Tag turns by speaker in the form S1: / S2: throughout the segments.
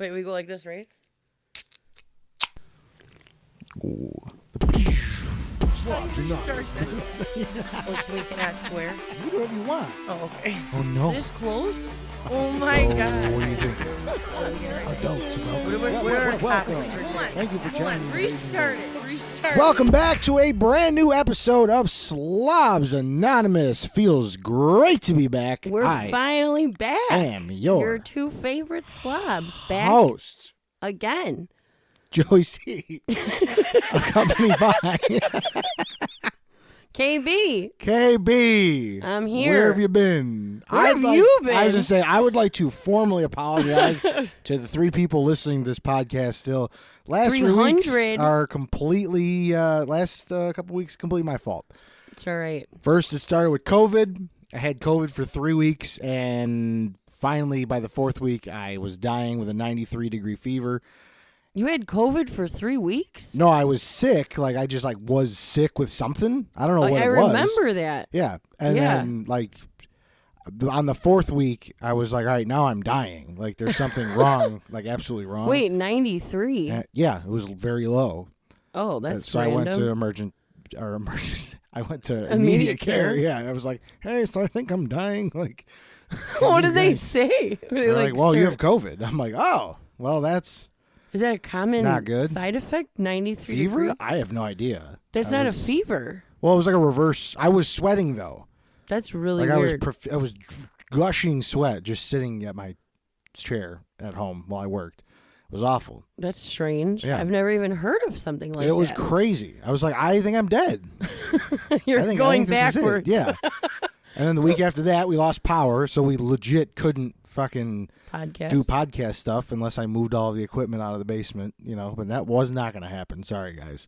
S1: Wait, we go like this, right?
S2: Ooh.
S1: Slobs, restart this. We cannot swear.
S2: Do whatever you want.
S1: Oh, okay.
S2: Oh, no.
S1: This close? Oh, my God.
S2: What do you think? Adults.
S1: What are our topics?
S2: Thank you for joining me.
S1: Restart it. Restart
S2: Welcome back to a brand new episode of Slobs Anonymous. Feels great to be back.
S1: We're finally back.
S2: I am your
S1: two favorite slobs back
S2: host,
S1: again.
S2: Joey C. Accompanied by KB.
S1: I'm here.
S2: Where have you been?
S1: Where have you been?
S2: I was going to say, I would like to formally apologize to the three people listening to this podcast still. Last 300 weeks are completely, last couple weeks, completely my fault.
S1: It's all right.
S2: First, it started with COVID. I had COVID for 3 weeks, and finally, by the fourth week, I was dying with a 93-degree fever.
S1: You had COVID for 3 weeks?
S2: No, I was sick. Like, I just, was sick with something. I don't know what it was.
S1: I remember that.
S2: Yeah. And then, on the fourth week, I was like, all right, now I'm dying. Like, there's something wrong, absolutely wrong.
S1: Wait, 93?
S2: Yeah, it was very low.
S1: Oh, that's
S2: So
S1: random.
S2: I went to emergency. I went to immediate care. Yeah, I was like, hey, so I think I'm dying. Like,
S1: what did they say?
S2: They're like, well, you have COVID. I'm like, oh, well, that's...
S1: Is that a common
S2: not good
S1: side effect? 93
S2: fever?
S1: degree?
S2: I have no idea.
S1: That's not a fever.
S2: Well, it was like a reverse. I was sweating though.
S1: That's really weird.
S2: I was gushing sweat just sitting at my chair at home while I worked. It was awful.
S1: That's strange.
S2: Yeah.
S1: I've never even heard of something like that.
S2: It was crazy. I was like, I think I'm dead.
S1: You're going backwards.
S2: Yeah. And then the week after that, we lost power, so we legit couldn't fucking do podcast stuff unless I moved all of the equipment out of the basement, but that was not going to happen. Sorry, guys.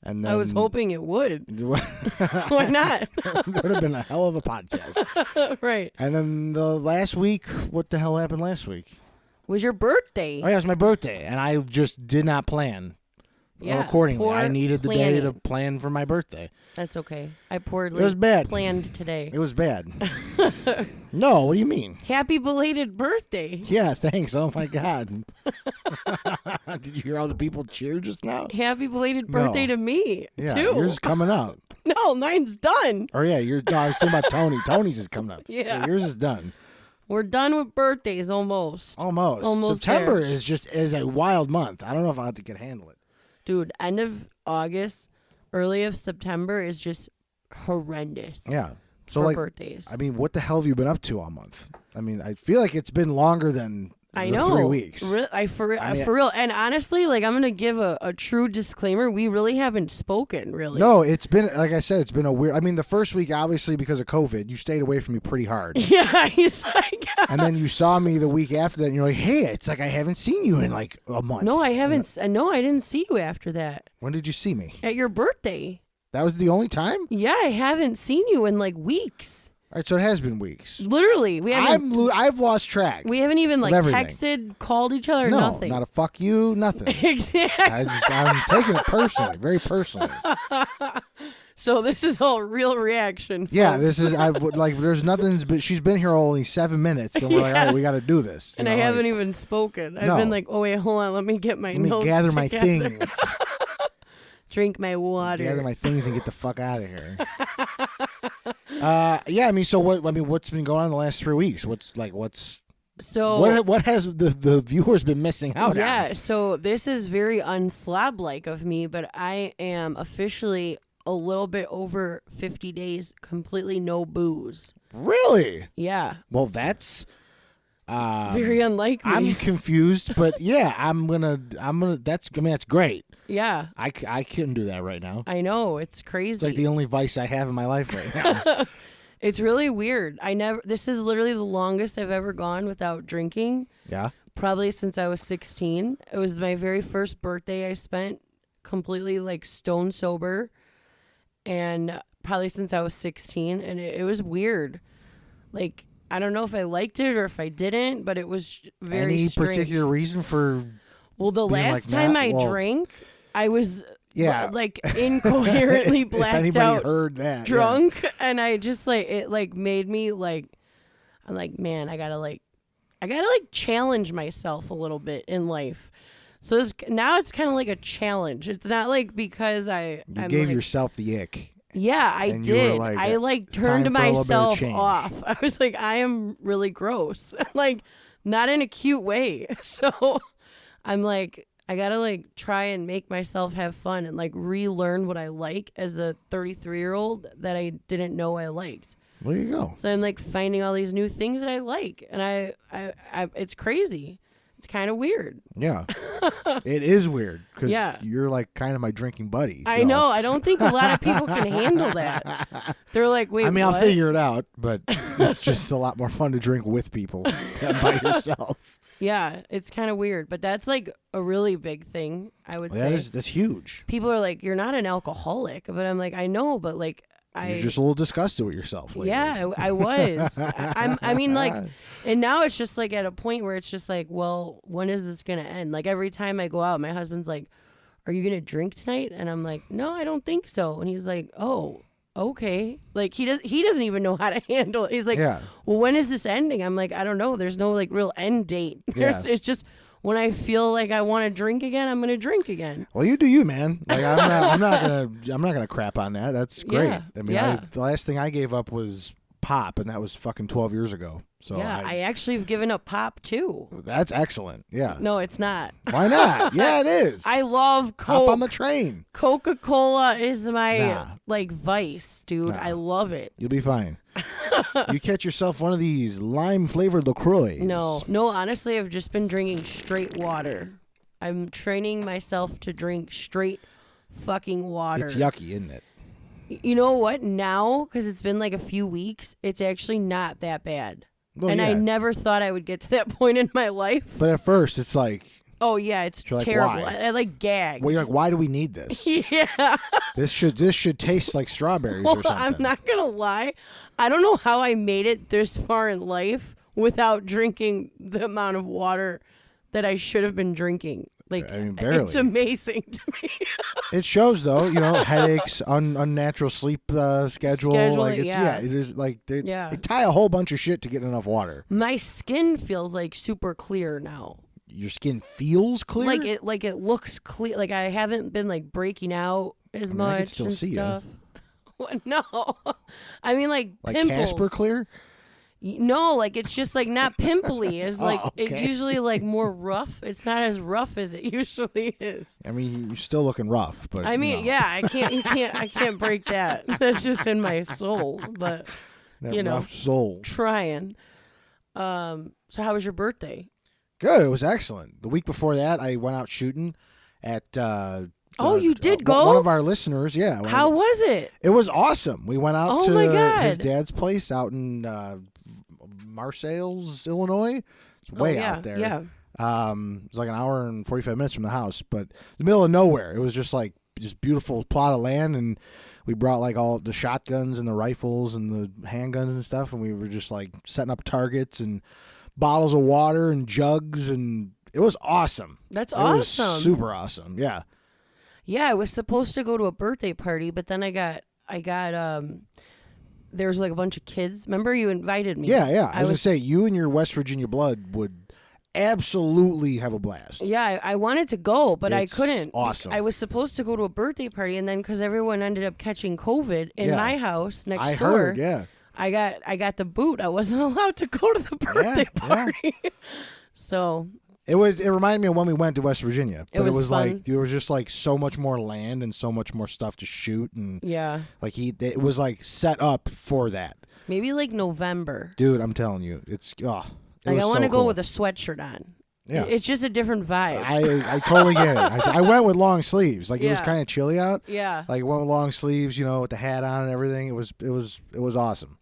S2: And then,
S1: I was hoping it would. Why not?
S2: It would have been a hell of a podcast.
S1: Right.
S2: And then the last week, what the hell happened last week?
S1: Was your birthday.
S2: Oh, yeah, it was my birthday, and I just did not plan. Accordingly, I needed the day to plan for my birthday.
S1: That's okay. I poorly
S2: it was bad.
S1: planned today.
S2: It was bad. No, what do you mean?
S1: Happy belated birthday.
S2: Yeah, thanks. Oh, my God. Did you hear all the people cheer just now?
S1: Happy belated birthday to me,
S2: yeah,
S1: too.
S2: Yours is coming up.
S1: No, mine's done.
S2: Or, yeah, I was thinking about Tony. Tony's is coming up.
S1: Yeah.
S2: Yours is done.
S1: We're done with birthdays almost.
S2: Almost. September is a wild month. I don't know if I can handle it.
S1: Dude, end of August, early of September is just horrendous.
S2: Yeah. So
S1: for birthdays.
S2: I mean, what the hell have you been up to all month? I mean, I feel like it's been longer than
S1: I know.
S2: 3 weeks.
S1: For real. And honestly, I'm going to give a true disclaimer. We really haven't spoken, really.
S2: No, it's been, like I said, it's been a weird... I mean, the first week, obviously, because of COVID, you stayed away from me pretty hard.
S1: Yeah, he's like...
S2: And then you saw me the week after that, and you're like, hey, it's like I haven't seen you in, a month.
S1: No, I haven't. No, I didn't see you after that.
S2: When did you see me?
S1: At your birthday.
S2: That was the only time?
S1: Yeah, I haven't seen you in, weeks.
S2: All right, so it has been weeks.
S1: Literally, we haven't.
S2: I've lost track.
S1: We haven't even texted, called each other, nothing.
S2: Not a fuck you, nothing.
S1: Exactly.
S2: I'm taking it personally, very personally.
S1: So this is all real reaction. Folks.
S2: Yeah, this is. There's nothing. But she's been here only 7 minutes, and we're like, all right, we got to do this.
S1: And I haven't even spoken. I've been like, oh wait, hold on, let me get my notes.
S2: Let me gather my
S1: together.
S2: things.
S1: Drink my water.
S2: Gather my things and get the fuck out of here. Yeah, I mean, so what? I mean, what's been going on the last 3 weeks? What has the viewers been missing out on?
S1: Yeah, so this is very unslob-like of me, but I am officially a little bit over 50 days completely no booze.
S2: Really?
S1: Yeah.
S2: Well, that's
S1: very unlikely.
S2: I'm confused, but yeah, I'm gonna. That's great.
S1: Yeah.
S2: I couldn't do that right now.
S1: I know, it's crazy.
S2: It's like the only vice I have in my life right now.
S1: It's really weird. This is literally the longest I've ever gone without drinking.
S2: Yeah.
S1: Probably since I was 16. It was my very first birthday I spent completely stone sober. And probably since I was 16. And it was weird. I don't know if I liked it or if I didn't, but it was very strange.
S2: Any particular reason for...
S1: Well, the last time I drank, I was incoherently
S2: if
S1: blacked
S2: anybody
S1: out,
S2: heard that,
S1: drunk, and I just it made me I'm like, man, I I gotta like challenge myself a little bit in life. So now it's kind of like a challenge. It's not like because
S2: you
S1: I'm
S2: gave
S1: like,
S2: yourself the ick.
S1: Yeah, I did.
S2: Like,
S1: I like turned myself off. I was like, I am really gross. Like, not in a cute way. So I'm like, I gotta like try and make myself have fun and like relearn what I like as a 33-year-old that I didn't know I liked.
S2: There you go.
S1: So I'm like finding all these new things that I like, and I it's crazy. It's kind of weird.
S2: Yeah, it is weird because
S1: yeah.
S2: you're like kind of my drinking buddy. So.
S1: I know. I don't think a lot of people can handle that. They're like, wait,
S2: I mean,
S1: what?
S2: I'll figure it out, but it's just a lot more fun to drink with people than by yourself.
S1: Yeah, it's kind of weird, but that's like a really big thing, I would say.
S2: That's huge.
S1: People are like, you're not an alcoholic, but I'm like, I know, but like,
S2: You're just a little disgusted with yourself lately.
S1: Yeah, I was. I mean, like, and now it's just like at a point where it's just like, well, when is this gonna end? Like every time I go out, my husband's like, "Are you gonna drink tonight?" And I'm like, "No, I don't think so." And he's like, "Oh, okay." Like he doesn't even know how to handle it. He's like, "Well, when is this ending?" I'm like, "I don't know. There's no like real end date. It's just." When I feel like I want to drink again, I'm gonna drink again.
S2: Well, you do you, man. Like I'm not gonna crap on that. That's great.
S1: Yeah,
S2: I mean, the last thing I gave up was pop, and that was fucking 12 years ago. So
S1: yeah, I actually have given up pop too.
S2: That's excellent. Yeah.
S1: No, it's not.
S2: Why not? Yeah, it is.
S1: I love Coke.
S2: Hop on the train.
S1: Coca-Cola is my like vice, dude. I love it.
S2: You'll be fine. You catch yourself one of these lime-flavored LaCroix.
S1: No, honestly, I've just been drinking straight water. I'm training myself to drink straight fucking water.
S2: It's yucky, isn't it?
S1: You know what? Now, because it's been like a few weeks, it's actually not that bad. Well, and I never thought I would get to that point in my life.
S2: But at first, it's like...
S1: Oh, yeah, it's terrible.
S2: Like,
S1: I like gagged.
S2: Well, you're like, why do we need this?
S1: Yeah.
S2: This should taste like strawberries or something.
S1: I'm not going to lie. I don't know how I made it this far in life without drinking the amount of water that I should have been drinking. Like, I mean, barely. It's amazing to me.
S2: It shows, though, headaches, unnatural sleep schedule. Like, there's like they tie a whole bunch of shit to get enough water.
S1: My skin feels like super clear now.
S2: Your skin feels clear?
S1: Like it looks clear. Like I haven't been like breaking out as much. I can still see stuff. No, I mean like pimples.
S2: Casper clear?
S1: No, like it's just like not pimply. It's like it's usually like more rough. It's not as rough as it usually is.
S2: I mean, you're still looking rough, but
S1: I mean, I can't break that. That's just in my soul. But
S2: that rough soul.
S1: Trying. So how was your birthday?
S2: Good. It was excellent. The week before that, I went out shooting at.
S1: You did go?
S2: One of our listeners, yeah.
S1: How was it?
S2: It was awesome. We went out to his dad's place out in Marseilles, Illinois. It's way out there.
S1: Yeah.
S2: It was like an hour and 45 minutes from the house, but in the middle of nowhere. It was just like beautiful plot of land, and we brought like all the shotguns and the rifles and the handguns and stuff, and we were just like setting up targets and bottles of water and jugs, and it was awesome.
S1: That's awesome. It was
S2: super awesome. Yeah.
S1: Yeah, I was supposed to go to a birthday party, but then I got there was like a bunch of kids. Remember you invited me?
S2: Yeah. I was gonna say you and your West Virginia blood would absolutely have a blast.
S1: Yeah, I wanted to go, but I couldn't.
S2: Awesome.
S1: I was supposed to go to a birthday party, and then because everyone ended up catching COVID in my house next door.
S2: I heard, yeah.
S1: I got the boot. I wasn't allowed to go to the birthday party. So
S2: it reminded me of when we went to West Virginia. But it was
S1: fun.
S2: like there was just like so much more land and so much more stuff to shoot, and like it was like set up for that.
S1: Maybe like November.
S2: Dude, I'm telling you, it's
S1: like I want to go with a sweatshirt on. Yeah. It's just a different vibe.
S2: I totally get it. I went with long sleeves. Like it was kind of chilly out.
S1: Yeah.
S2: Like went with long sleeves, with the hat on and everything. It was awesome.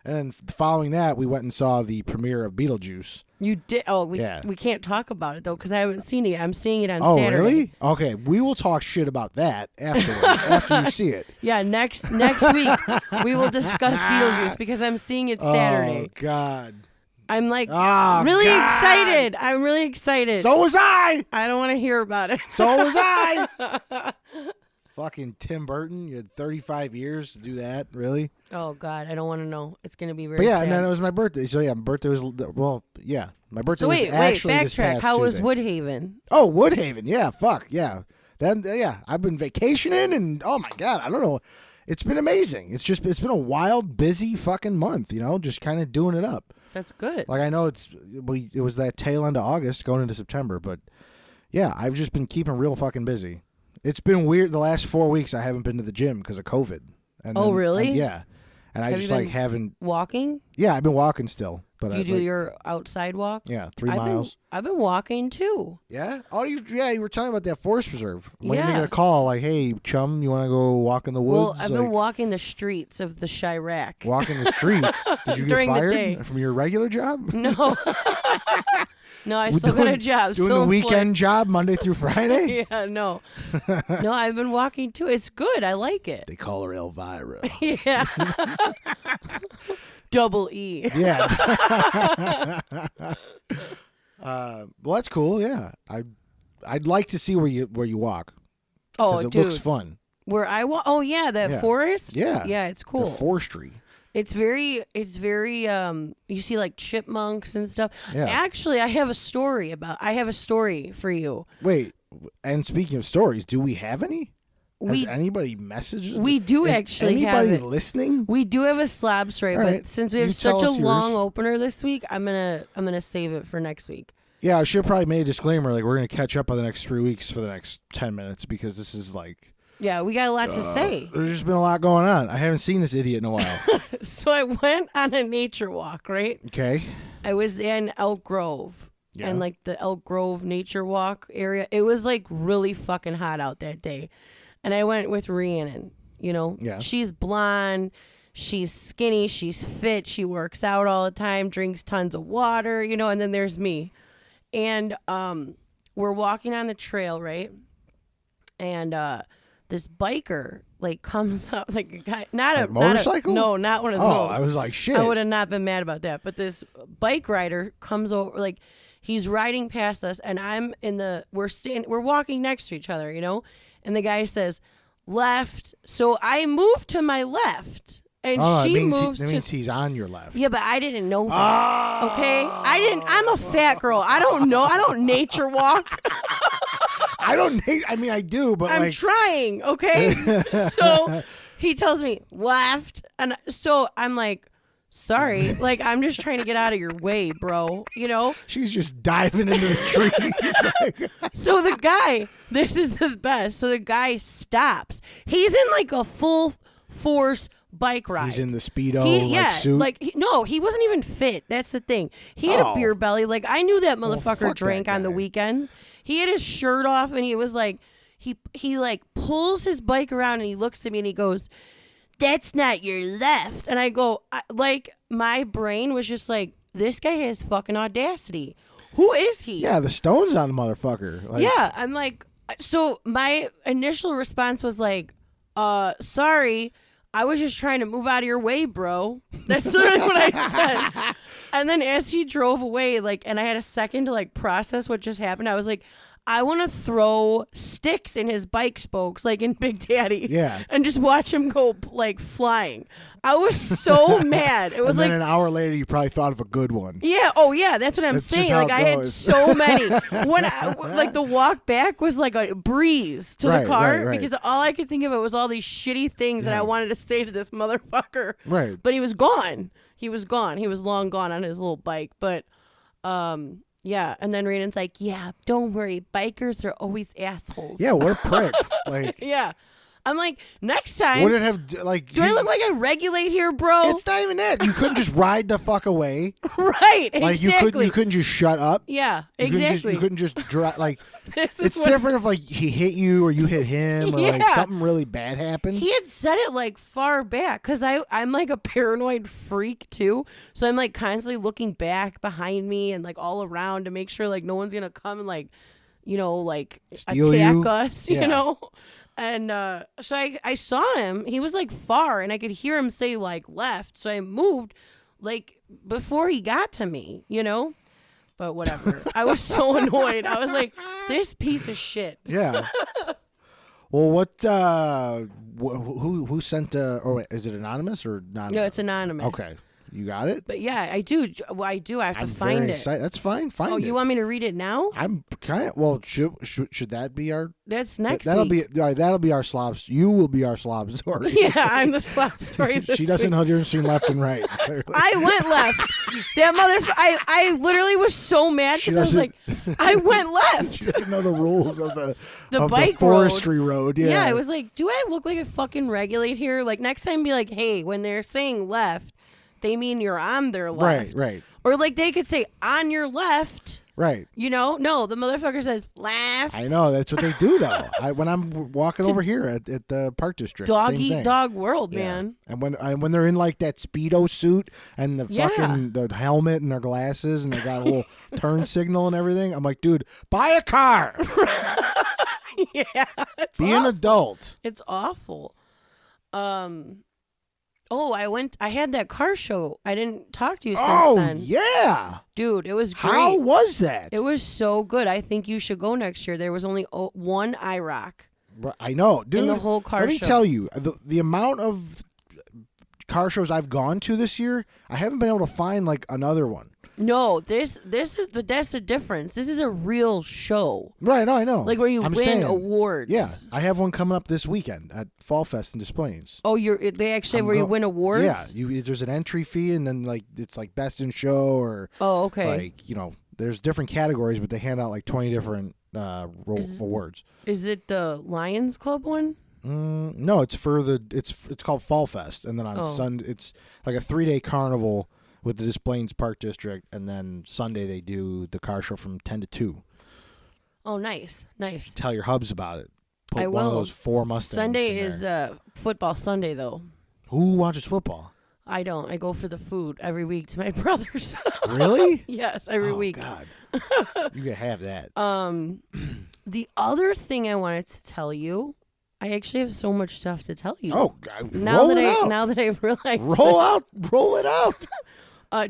S2: And then following that, we went and saw the premiere of Beetlejuice.
S1: You did? Oh, we can't talk about it, though, because I haven't seen it. I'm seeing it on Saturday.
S2: Oh, really? Okay, we will talk shit about that after you see it.
S1: Yeah, next week, we will discuss Beetlejuice, because I'm seeing it Saturday.
S2: Oh, God.
S1: I'm like really excited. I'm really excited.
S2: So was I.
S1: I don't want to hear about it.
S2: So was I. Fucking Tim Burton. You had 35 years to do that. Really?
S1: Oh God, I don't want to know. It's gonna be very.
S2: But yeah,
S1: sad.
S2: and then it was my birthday. So yeah, my birthday was yeah. My birthday
S1: So wait,
S2: was actually
S1: backtrack.
S2: this past
S1: How was
S2: Tuesday.
S1: Woodhaven?
S2: Oh, Woodhaven. Yeah, fuck yeah. Then yeah, I've been vacationing and oh my God, I don't know. It's been amazing. It's been a wild, busy fucking month. Just kind of doing it up.
S1: That's good.
S2: Like I know it was that tail end of August going into September, but yeah, I've just been keeping real fucking busy. It's been weird. The last 4 weeks I haven't been to the gym because of COVID. And
S1: really?
S2: Yeah. And I just like haven't
S1: walking.
S2: Yeah, I've been walking still. But
S1: do you do your outside walk?
S2: Yeah, 3 miles.
S1: I've been walking too.
S2: Yeah. Oh, you were talking about that forest preserve. When are you gonna call? Like, hey, chum, you want to go walk in the woods?
S1: Well, I've been walking the streets of the Chirac.
S2: Walking the streets. Did you get fired from your regular job?
S1: No. No, I still got a job.
S2: Doing the weekend job Monday through Friday?
S1: Yeah, no. No, I've been walking too. It's good. I like it.
S2: They call her Elvira.
S1: Yeah. Double E.
S2: Yeah. Well, that's cool. Yeah, I'd like to see where you walk.
S1: Oh,
S2: it looks fun.
S1: Where I walk? Oh, yeah, that forest.
S2: Yeah,
S1: yeah, it's cool.
S2: The forestry.
S1: It's very. You see like chipmunks and stuff.
S2: Yeah.
S1: Actually, I have a story for you.
S2: Wait, and speaking of stories, do we have any? Has anybody messaged?
S1: We do actually have
S2: anybody listening?
S1: We do have a Slob story,
S2: right.
S1: but since we have such a long opener this week, I'm gonna save it for next week.
S2: Yeah, I should probably make a disclaimer. Like, we're gonna catch up on the next 3 weeks for the next 10 minutes because this is like.
S1: Yeah, we got a lot to say.
S2: There's just been a lot going on. I haven't seen this idiot in a while.
S1: So I went on a nature walk, right?
S2: Okay.
S1: I was in Elk Grove.
S2: Yeah.
S1: And like the Elk Grove nature walk area. It was like really fucking hot out that day. And I went with Rhiannon,
S2: Yeah.
S1: She's blonde, she's skinny, she's fit, she works out all the time, drinks tons of water, and then there's me. And we're walking on the trail, right? And this biker like comes up, like a guy, not a
S2: motorcycle?
S1: No, not one of those.
S2: Oh, I was like, shit.
S1: I would have not been mad about that. But this bike rider comes over, like he's riding past us, and we're walking next to each other, And the guy says, left. So I moved to my left. And she moves
S2: that means he's on your left.
S1: Yeah, but I didn't know that. Okay? I'm a fat girl. I don't know. I don't nature walk.
S2: I do, but
S1: I'm trying, okay? So he tells me left. And so I'm like, sorry. Like, I'm just trying to get out of your way, bro.
S2: She's just diving into the trees.
S1: So the guy, this is the best. So the guy stops. He's in like a full force bike ride.
S2: He's in the Speedo suit.
S1: He wasn't even fit. That's the thing. He had a beer belly. Like, I knew that motherfucker drank on the weekends. He had his shirt off, and he was like, he like pulls his bike around, and he looks at me, and he goes, "That's not your left." And I go, my brain was just like, this guy has fucking audacity. Who is he?
S2: Yeah, the stone's on the motherfucker.
S1: Yeah, I'm like, so my initial response was like, sorry, I was just trying to move out of your way, bro. That's literally what I said. And then as he drove away, and I had a second to process what just happened, I was like, I want to throw sticks in his bike spokes, like in Big Daddy.
S2: Yeah.
S1: And just watch him go, flying. I was so mad. It was
S2: and then an hour later, you probably thought of a good one.
S1: Yeah. Oh, yeah. That's what I'm saying. I had so many. When the walk back was like a breeze to the car because all I could think of was all these shitty things that I wanted to say to this motherfucker.
S2: Right.
S1: But he was gone. He was gone. He was long gone on his little bike. But, yeah, and then Rhiannon's like, yeah, don't worry. Bikers are always assholes.
S2: Yeah, what a prick.
S1: Yeah. I'm like, next time.
S2: Would it have,
S1: do I look like I regulate here, bro?
S2: It's not even that. You couldn't just ride the fuck away.
S1: Right, exactly.
S2: You couldn't just shut up.
S1: Yeah, exactly.
S2: You couldn't just drive, it's different if, he hit you or you hit him or, something really bad happened.
S1: He had said it, far back, because I'm, like, a paranoid freak, too. So I'm, constantly looking back behind me and, all around to make sure, no one's going to come and,
S2: steal
S1: attack us, you know? And so I saw him. He was, far, and I could hear him say, left. So I moved, before he got to me, But whatever. I was so annoyed. I was like, this piece of shit.
S2: Yeah. Well, what? Who sent? Or wait, is it anonymous or not?
S1: No, it's anonymous.
S2: Okay, you got it.
S1: But yeah, I do. Well, I do. I have to find
S2: very
S1: it.
S2: excited. That's fine. Find it.
S1: You want me to read it now?
S2: I'm kind of. Well, should that be our?
S1: That's next
S2: that'll
S1: week.
S2: be all right. That'll be our slobs. You will be our slob story.
S1: Yeah, I'm the slob story.
S2: She doesn't know the difference between left and right.
S1: I went left. That motherfucker. I literally was so mad because I was like, I went left.
S2: She doesn't know the rules of the
S1: bike
S2: forestry road. Yeah.
S1: I was like, do I look like a fucking regulate here? Like next time, be like, hey, when they're saying left, they mean you're on their left.
S2: Right.
S1: Or like they could say on your left.
S2: Right.
S1: No, the motherfucker says left.
S2: I know. That's what they do, though. When I'm walking over here at the park district.
S1: Dog
S2: same
S1: eat
S2: thing.
S1: dog world, man.
S2: And when they're in like that Speedo suit and the fucking the helmet and their glasses and they got a little turn signal and everything, I'm like, dude, buy a car.
S1: Yeah.
S2: Be an adult.
S1: It's awful. Oh, I had that car show. I didn't talk to you since then.
S2: Oh, yeah.
S1: Dude, it was great.
S2: How was that?
S1: It was so good. I think you should go next year. There was only one IROC.
S2: I know, dude.
S1: In the whole car show.
S2: Let me tell you, the amount of car shows I've gone to this year, I haven't been able to find like another one.
S1: No, this is, but that's the difference. This is a real show.
S2: Right, no, I know.
S1: Like where you win awards.
S2: Yeah, I have one coming up this weekend at Fall Fest in Des Plaines.
S1: Oh, they actually have where you win awards?
S2: Yeah, there's an entry fee and then like it's like best in show or
S1: okay.
S2: Like, there's different categories, but they hand out like 20 different awards.
S1: Is it the Lions Club one?
S2: No, it's for it's called Fall Fest, and then on Sunday it's like a 3-day carnival with the Des Plaines Park District, and then Sunday they do the car show from 10 to 2.
S1: Oh, nice.
S2: Tell your hubs about it. Put
S1: I will.
S2: One of those 4 Mustangs.
S1: Sunday is football Sunday, though.
S2: Who watches football?
S1: I don't. I go for the food every week to my brother's.
S2: Really?
S1: Yes, every week.
S2: God. You can have that.
S1: The other thing I wanted to tell you, I actually have so much stuff to tell you.
S2: Oh, God.
S1: Now that I realize.
S2: Roll it out.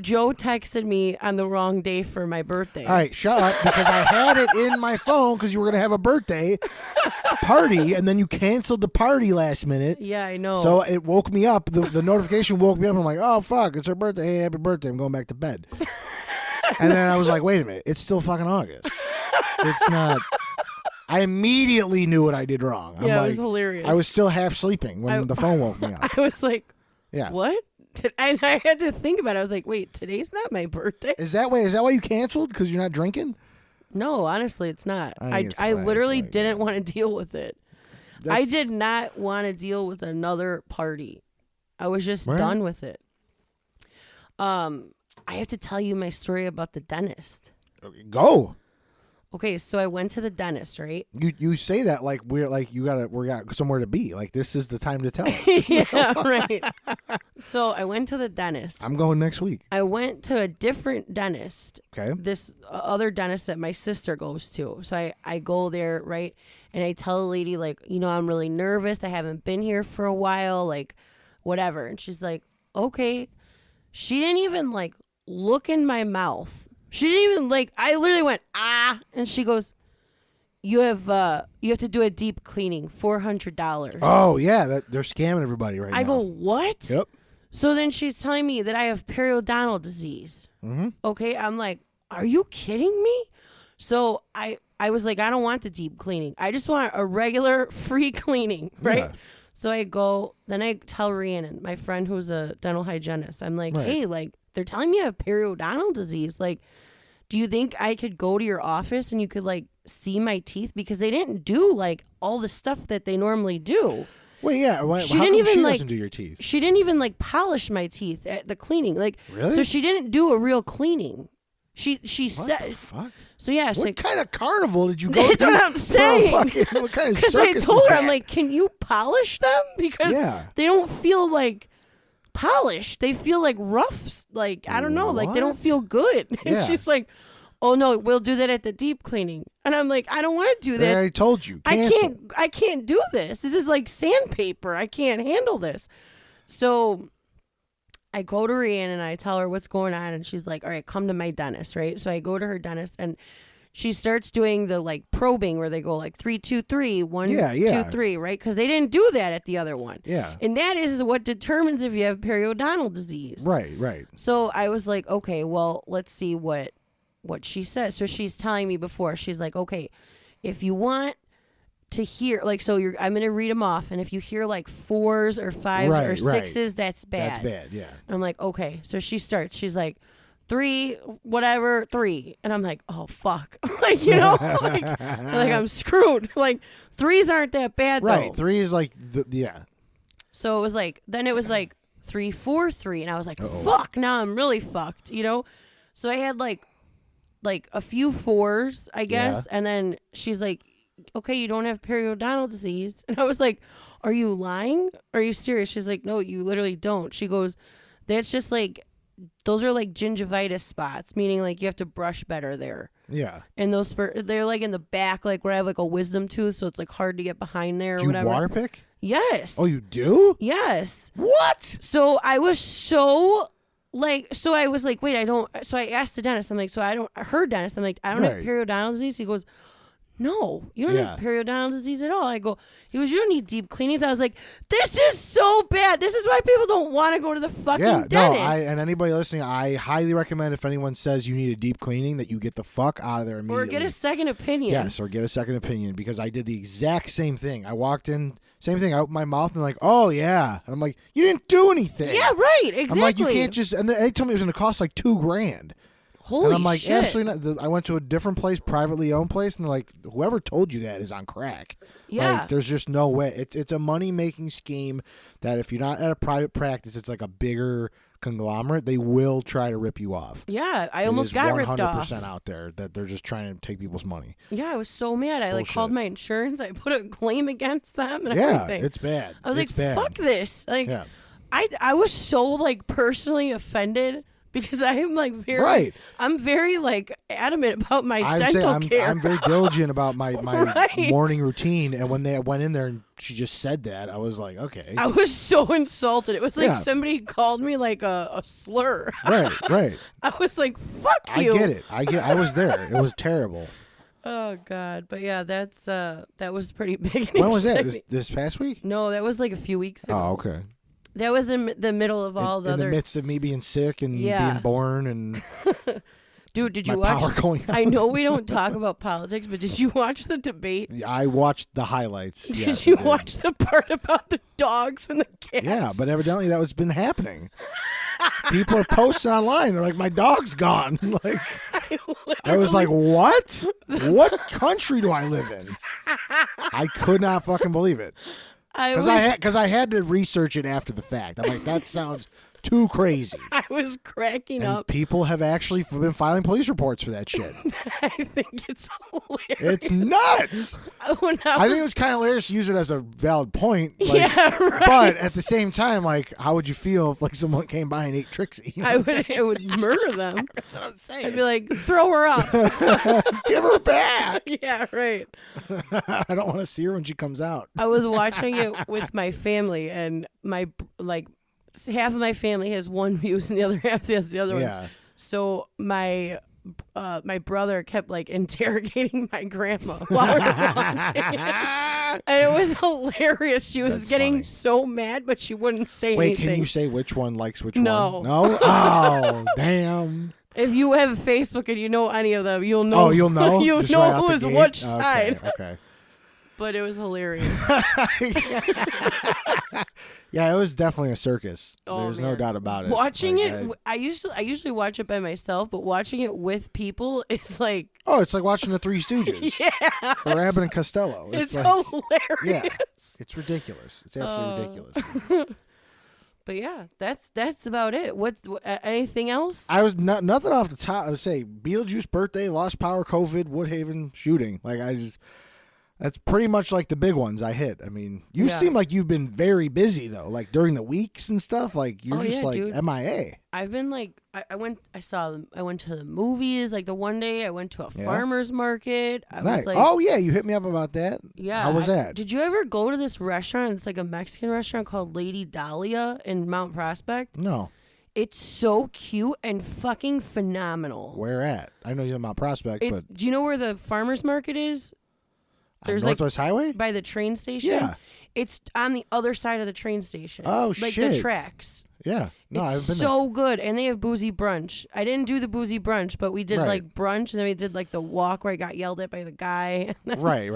S1: Joe texted me on the wrong day for my birthday.
S2: All right, shut up, because I had it in my phone because you were going to have a birthday party, and then you canceled the party last minute.
S1: Yeah, I know.
S2: So it woke me up. The notification woke me up. I'm like, oh, fuck, it's her birthday. Hey, happy birthday. I'm going back to bed. And then I was like, wait a minute. It's still fucking August. It's not. I immediately knew what I did wrong.
S1: It was hilarious.
S2: I was still half sleeping when the phone woke me up.
S1: I was like,
S2: yeah.
S1: What? And I had to think about it. I was like, wait, today's not my birthday.
S2: Is that why you canceled? Because you're not drinking?
S1: No, honestly, it's not. I literally didn't want to deal with it. I did not want to deal with another party. I was just done with it. I have to tell you my story about the dentist.
S2: Go.
S1: Okay, so I went to the dentist, right?
S2: You say that like we got somewhere to be. Like this is the time to tell it.
S1: Yeah, right. So I went to the dentist.
S2: I'm going next week.
S1: I went to a different dentist.
S2: Okay.
S1: This other dentist that my sister goes to. So I go there, right? And I tell the lady, like, I'm really nervous. I haven't been here for a while, like, whatever. And she's like, okay. She didn't even, like, look in my mouth. She didn't even, I literally went, ah. And she goes, you have to do a deep cleaning, $400.
S2: Oh, yeah. They're scamming everybody right now.
S1: I go, what?
S2: Yep.
S1: So then she's telling me that I have periodontal disease.
S2: Mm-hmm.
S1: Okay. I'm like, are you kidding me? So I was like, I don't want the deep cleaning. I just want a regular free cleaning. Right. Yeah. So I go, then I tell Rhiannon, my friend who's a dental hygienist, I'm like, hey, they're telling me I have periodontal disease. Do you think I could go to your office and you could see my teeth? Because they didn't do all the stuff that they normally do.
S2: Well, yeah.
S1: She doesn't
S2: do your teeth?
S1: She didn't even polish my teeth at the cleaning.
S2: Really?
S1: So she didn't do a real cleaning. She
S2: what
S1: said.
S2: The fuck?
S1: So yeah.
S2: What kind of carnival did you go to?
S1: That's what I'm saying.
S2: What kind of circus
S1: I told
S2: is
S1: her,
S2: that?
S1: I'm like, can you polish them? Because they don't feel polished. They feel rough. I don't know. They don't feel good. And she's like, oh no, we'll do that at the deep cleaning. And I'm like, I don't want to do that.
S2: I already told you. Cancel.
S1: I can't do this. This is like sandpaper. I can't handle this. So I go to Rhiannon and I tell her what's going on. And she's like, all right, come to my dentist, right? So I go to her dentist and she starts doing the like probing where they go like 3, 2, 3, 1, 2, 3, right? Because they didn't do that at the other one.
S2: Yeah.
S1: And that is what determines if you have periodontal disease.
S2: Right.
S1: So I was like, okay, well, let's see what she says. So she's telling me before, she's like, okay, if you want to hear, like, so I'm going to read them off. And if you hear like 4s or 5s or 6s, that's bad.
S2: That's bad, yeah.
S1: And I'm like, okay. So she starts. She's like, 3, whatever, 3. And I'm like, oh, fuck. Like, you know, like I'm screwed. Like, 3s aren't that bad, though.
S2: Right. 3 is like, yeah.
S1: So it was like, then it was like 3, 4, 3. And I was like, fuck, now I'm really fucked, you know? So I had like a few 4s, I guess. Yeah. And then she's like, okay, you don't have periodontal disease. And I was like, are you lying? Are you serious? She's like, no, you literally don't. She goes, that's just like, those are like gingivitis spots, meaning like you have to brush better there.
S2: Yeah.
S1: And those they're like in the back, like where I have like a wisdom tooth, so it's like hard to get behind there or
S2: do
S1: whatever.
S2: You water pick?
S1: Yes.
S2: Oh, you do?
S1: Yes.
S2: What?
S1: So I was so like, so I was like, wait, I don't. So I asked the dentist, I'm like, so I don't. Her dentist, I'm like, I don't have periodontal disease. He goes, no, you don't have periodontal disease at all. I go, he goes, you don't need deep cleanings. I was like, this is so bad. This is why people don't want to go to the fucking dentist.
S2: No, and anybody listening, I highly recommend if anyone says you need a deep cleaning that you get the fuck out of there immediately.
S1: Or get a second opinion.
S2: Yes, or get a second opinion, because I did the exact same thing. I walked in, same thing, I opened my mouth and like, oh yeah. And I'm like, you didn't do anything.
S1: Yeah, right, exactly.
S2: I'm like, you can't just, and they told me it was going to cost like $2,000.
S1: Holy
S2: and I'm like,
S1: shit.
S2: absolutely not. I went to a different place, privately owned place, and they're like, whoever told you that is on crack.
S1: Yeah.
S2: Like, there's just no way. It's a money-making scheme that if you're not at a private practice, it's like a bigger conglomerate. They will try to rip you off.
S1: Yeah, I almost got ripped off.
S2: 100% out there that they're just trying to take people's money.
S1: Yeah, I was so mad. I like called my insurance. I put a claim against them and everything.
S2: Yeah, it's bad.
S1: I was
S2: it's
S1: like,
S2: bad.
S1: fuck this. Like, I was so like personally offended. Because I'm like I'm very like adamant about my dental care.
S2: I'm very diligent about my morning routine. And when they went in there and she just said that, I was like, okay.
S1: I was so insulted. It was like somebody called me like a slur.
S2: Right.
S1: I was like, fuck you.
S2: I get it. I was there. It was terrible.
S1: Oh God. But yeah, that was pretty big.
S2: When was that? This past week?
S1: No, that was like a few weeks ago.
S2: Oh, okay.
S1: That was in the middle of all the other...
S2: In the midst of me being sick and being born and...
S1: Dude, did you watch...
S2: power going out.
S1: I know we don't talk about politics, but did you watch the debate?
S2: I watched the highlights.
S1: Did you watch the part about the dogs and the cats?
S2: Yeah, but evidently that was been happening. People are posting online. They're like, my dog's gone. Like, I was like, what? What country do I live in? I could not fucking believe it. Because I had to research it after the fact. I'm like, that sounds too crazy.
S1: I was cracking up.
S2: People have actually been filing police reports for that shit.
S1: I think it's hilarious.
S2: It's nuts. I think it was kind of hilarious to use it as a valid point. Like,
S1: yeah, right.
S2: But at the same time, like, how would you feel if like someone came by and ate Trixie? You know
S1: I would murder them.
S2: That's what I'm saying.
S1: I'd be like, throw her up.
S2: Give her back.
S1: Yeah, right.
S2: I don't want to see her when she comes out.
S1: I was watching it with my family, and my half of my family has one views and the other half has the other ones. So my brother kept like interrogating my grandma while we were watching it. And it was hilarious. She was getting so mad, but she wouldn't say anything.
S2: Wait, can you say which one likes which
S1: one?
S2: No? Oh, damn.
S1: If you have Facebook and you know any of them, you'll know.
S2: Oh, you'll know?
S1: You
S2: Just
S1: know
S2: right
S1: who is which side.
S2: Okay.
S1: But it was hilarious.
S2: Yeah, it was definitely a circus.
S1: Oh,
S2: There's no doubt about it.
S1: Watching it, I usually watch it by myself, but watching it with people is like...
S2: Oh, it's like watching the Three Stooges.
S1: Yeah.
S2: Or Abbott and Costello.
S1: It's like, hilarious.
S2: Yeah, it's ridiculous. It's absolutely ridiculous.
S1: But yeah, that's about it. What anything else?
S2: I was nothing off the top. I would say Beetlejuice birthday, lost power, COVID, Woodhaven shooting. Like that's pretty much like the big ones I hit. I mean, you seem like you've been very busy though, like during the weeks and stuff. Like you're just like
S1: dude.
S2: MIA.
S1: I've been like, I went to the movies. Like the one day I went to a farmer's market. I was like,
S2: oh yeah, you hit me up about that.
S1: Yeah.
S2: How was that?
S1: Did you ever go to this restaurant? It's like a Mexican restaurant called Lady Dahlia in Mount Prospect.
S2: No.
S1: It's so cute and fucking phenomenal.
S2: Where at? I know you're Mount Prospect, but
S1: do you know where the farmers market is?
S2: There's Northwest Highway
S1: by the train station.
S2: Yeah,
S1: it's on the other side of the train station.
S2: Oh
S1: like
S2: shit!
S1: The tracks.
S2: Yeah, no,
S1: it's
S2: I've been
S1: so good, and they have boozy brunch. I didn't do the boozy brunch, but we did like brunch, and then we did like the walk where I got yelled at by the guy.
S2: Right.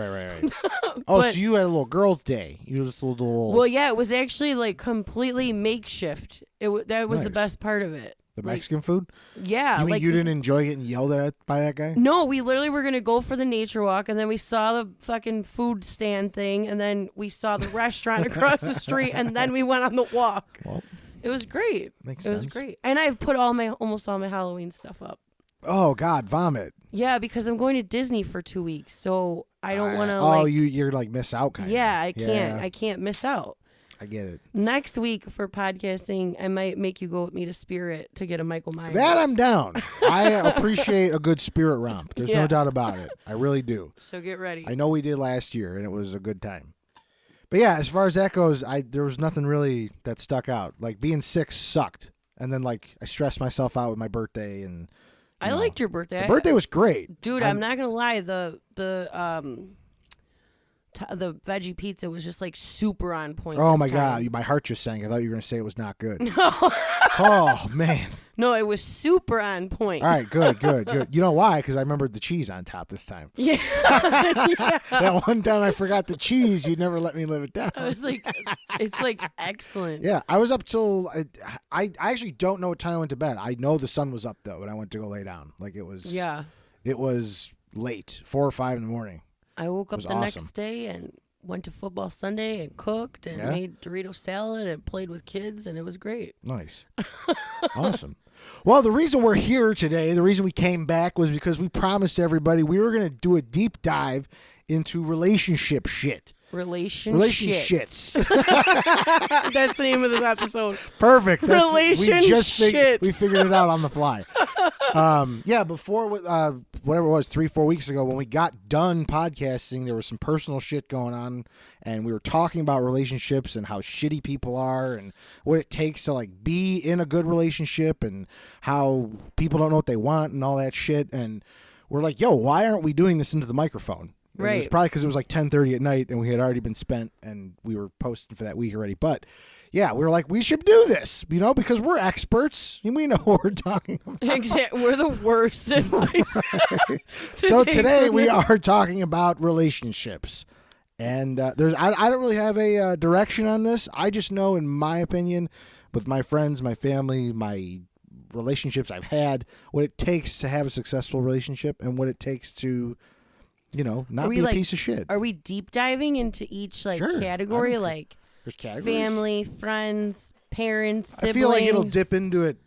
S2: Oh, so you had a little girls' day. You just a little.
S1: Well, yeah, it was actually like completely makeshift. That was the best part of it.
S2: The Mexican food?
S1: Yeah.
S2: You mean you didn't enjoy getting yelled at by that guy?
S1: No, we literally were going to go for the nature walk, and then we saw the fucking food stand thing, and then we saw the restaurant across the street, and then we went on the walk. Well, it was great.
S2: Makes sense.
S1: It was great. And I've put almost all my Halloween stuff up.
S2: Oh, God, vomit.
S1: Yeah, because I'm going to Disney for 2 weeks, so I don't want to
S2: you're like miss out kind of.
S1: Yeah, I can't. I can't miss out.
S2: I get it.
S1: Next week for podcasting, I might make you go with me to Spirit to get a Michael Myers.
S2: That I'm down. I appreciate a good Spirit romp. There's no doubt about it. I really do.
S1: So get ready.
S2: I know we did last year, and it was a good time. But yeah, as far as that goes, there was nothing really that stuck out. Like being sick sucked, and then like I stressed myself out with my birthday, and
S1: I liked your birthday.
S2: The birthday was great,
S1: dude. I'm not gonna lie. The veggie pizza was just like super on point.
S2: Oh my God, my heart just sank. I thought you were gonna say it was not good.
S1: No.
S2: Oh man.
S1: No, it was super on point.
S2: All right, good. You know why? Because I remembered the cheese on top this time.
S1: Yeah.
S2: That one time I forgot the cheese, you'd never let me live it down.
S1: I was like, it's like excellent.
S2: Yeah, I was up till I actually don't know what time I went to bed. I know the sun was up though when I went to go lay down. Like it was.
S1: Yeah.
S2: It was late, 4 or 5 in the morning.
S1: I woke up the next day and went to football Sunday and cooked and made Dorito salad and played with kids, and it was great.
S2: Nice. Awesome. Well, the reason we're here today, the reason we came back was because we promised everybody we were going to do a deep dive into relationship shit.
S1: Relationshits. That's the name of this episode.
S2: Perfect.
S1: Relationshits.
S2: We figured it out on the fly. Before whatever it was, 3-4 weeks ago, when we got done podcasting, there was some personal shit going on, and we were talking about relationships and how shitty people are and what it takes to like be in a good relationship and how people don't know what they want and all that shit. And we're like, yo, why aren't we doing this into the microphone? And
S1: right.
S2: It was probably because it was like 10:30 at night and we had already been spent and we were posting for that week already. But yeah, we were like, we should do this, because we're experts and we know what we're talking about.
S1: Exactly. We're the worst advice.
S2: So today we are talking about relationships. And I don't really have a direction on this. I just know, in my opinion, with my friends, my family, my relationships I've had, what it takes to have a successful relationship and what it takes to not be a piece of shit.
S1: Are we deep diving into each category? Like
S2: there's categories.
S1: Family, friends, parents, siblings.
S2: I feel like it'll dip into it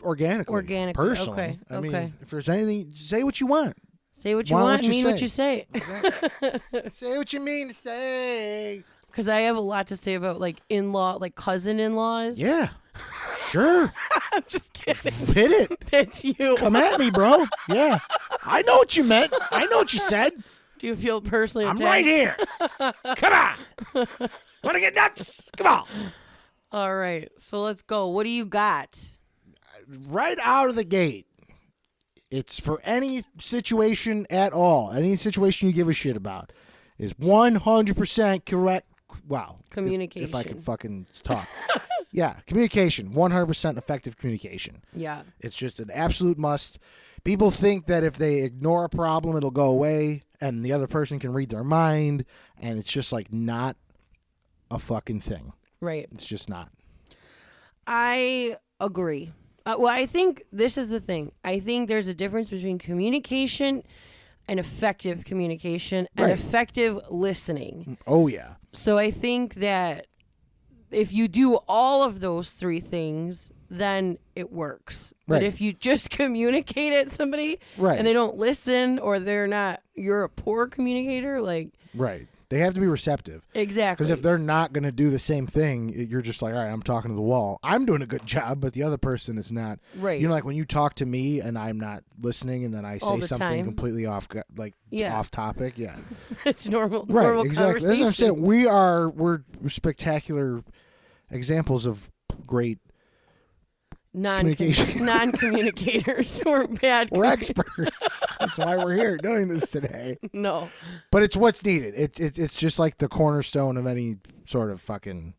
S2: organically. Personally.
S1: Okay.
S2: I mean, if there's anything, say what you want.
S1: Say what you want, mean what you say.
S2: Exactly. Say what you mean to say.
S1: Because I have a lot to say about in-law, cousin-in-laws.
S2: Yeah. Sure.
S1: I'm just kidding.
S2: Hit it.
S1: That's you.
S2: Come at me, bro. Yeah. I know what you meant. I know what you said.
S1: Do you feel personally attacked?
S2: I'm right here. Come on. Want to get nuts? Come on.
S1: All right. So let's go. What do you got?
S2: Right out of the gate. It's for any situation at all. Any situation you give a shit about is 100% correct. Wow.
S1: Communication.
S2: If I could fucking talk. Yeah, communication, 100% effective communication.
S1: Yeah.
S2: It's just an absolute must. People think that if they ignore a problem, it'll go away, and the other person can read their mind, and it's just not a fucking thing.
S1: Right.
S2: It's just not.
S1: I agree. I think this is the thing. I think there's a difference between communication and effective communication and effective listening.
S2: Oh, yeah.
S1: So I think that if you do all of those three things, then it works. But if you just communicate at somebody and they don't listen, or you're a poor communicator,
S2: Right. They have to be receptive.
S1: Exactly.
S2: Because if they're not going to do the same thing, you're just like, all right, I'm talking to the wall. I'm doing a good job, but the other person is not.
S1: Right.
S2: When you talk to me and I'm not listening and then I say something completely off topic. Yeah.
S1: It's normal.
S2: Right.
S1: Normal
S2: Exactly. That's what I'm saying. We're spectacular examples of great
S1: non-communicators. We're bad.
S2: We're experts. That's why we're here doing this today.
S1: No.
S2: But it's what's needed. It's just like the cornerstone of any sort of fucking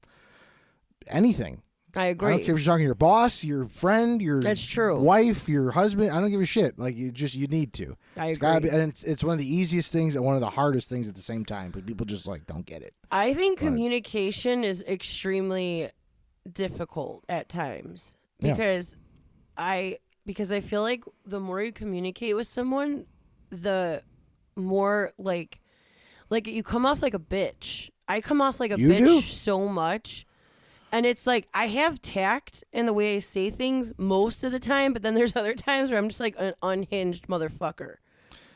S2: anything.
S1: I agree.
S2: I don't care if you're talking to your boss, your friend, your
S1: That's true.
S2: wife, your husband. I don't give a shit. Like you need to.
S1: I
S2: it's
S1: agree.
S2: Gotta be, and it's one of the easiest things and one of the hardest things at the same time. But people just like don't get it.
S1: I think communication is extremely difficult at times because I feel like the more you communicate with someone, the more like you come off like a bitch. I come off like a bitch so much. And it's like I have tact in the way I say things most of the time, but then there's other times where I'm just like an unhinged motherfucker.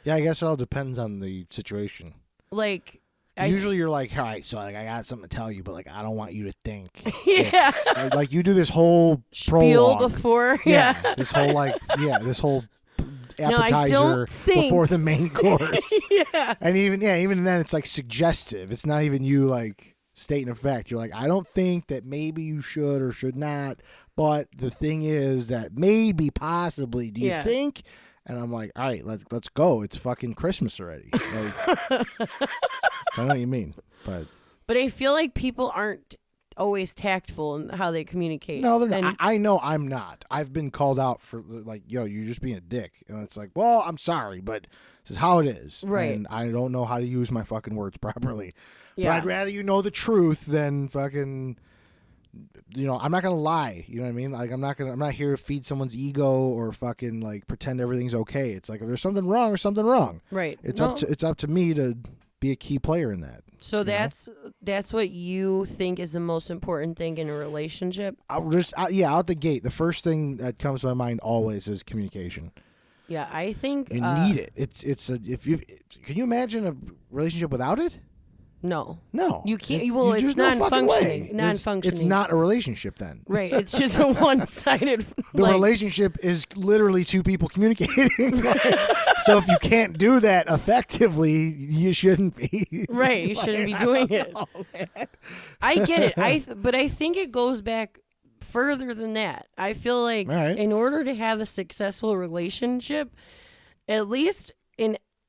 S2: Yeah, I guess it all depends on the situation.
S1: Like
S2: usually you're like, all right, so like I got something to tell you, but like I don't want you to think.
S1: Yeah.
S2: Like you do this whole
S1: spiel
S2: prologue.
S1: Before.
S2: Yeah. This whole appetizer before the main course.
S1: Yeah.
S2: And even then it's like suggestive. It's not even you like stating a fact. You're like, I don't think that maybe you should or should not, but the thing is that maybe possibly do you think? And I'm like, all right, let's go. It's fucking Christmas already. Like, I know what you mean, but
S1: I feel like people aren't always tactful in how they communicate.
S2: No, they're not. I know I'm not. I've been called out for like, yo, you're just being a dick, and it's like, well, I'm sorry, but this is how it is,
S1: right?
S2: And I don't know how to use my fucking words properly.
S1: Yeah.
S2: But I'd rather you know the truth than fucking, I'm not gonna lie. You know what I mean? Like I'm not here to feed someone's ego or fucking like pretend everything's okay. It's like if there's something wrong, there's something wrong.
S1: Right.
S2: It's up to me to be a key player in that.
S1: So that's what you think is the most important thing in a relationship?
S2: Out the gate, the first thing that comes to my mind always is communication.
S1: Yeah, I think
S2: you need it. Can you imagine a relationship without it?
S1: No.
S2: You
S1: can't. It's non-functioning.
S2: It's not a relationship then.
S1: Right. It's just a one-sided.
S2: The relationship is literally two people communicating. So if you can't do that effectively, you shouldn't be.
S1: Right. You shouldn't be doing it. I get it. But I think it goes back further than that. I feel like in order to have a successful relationship, at least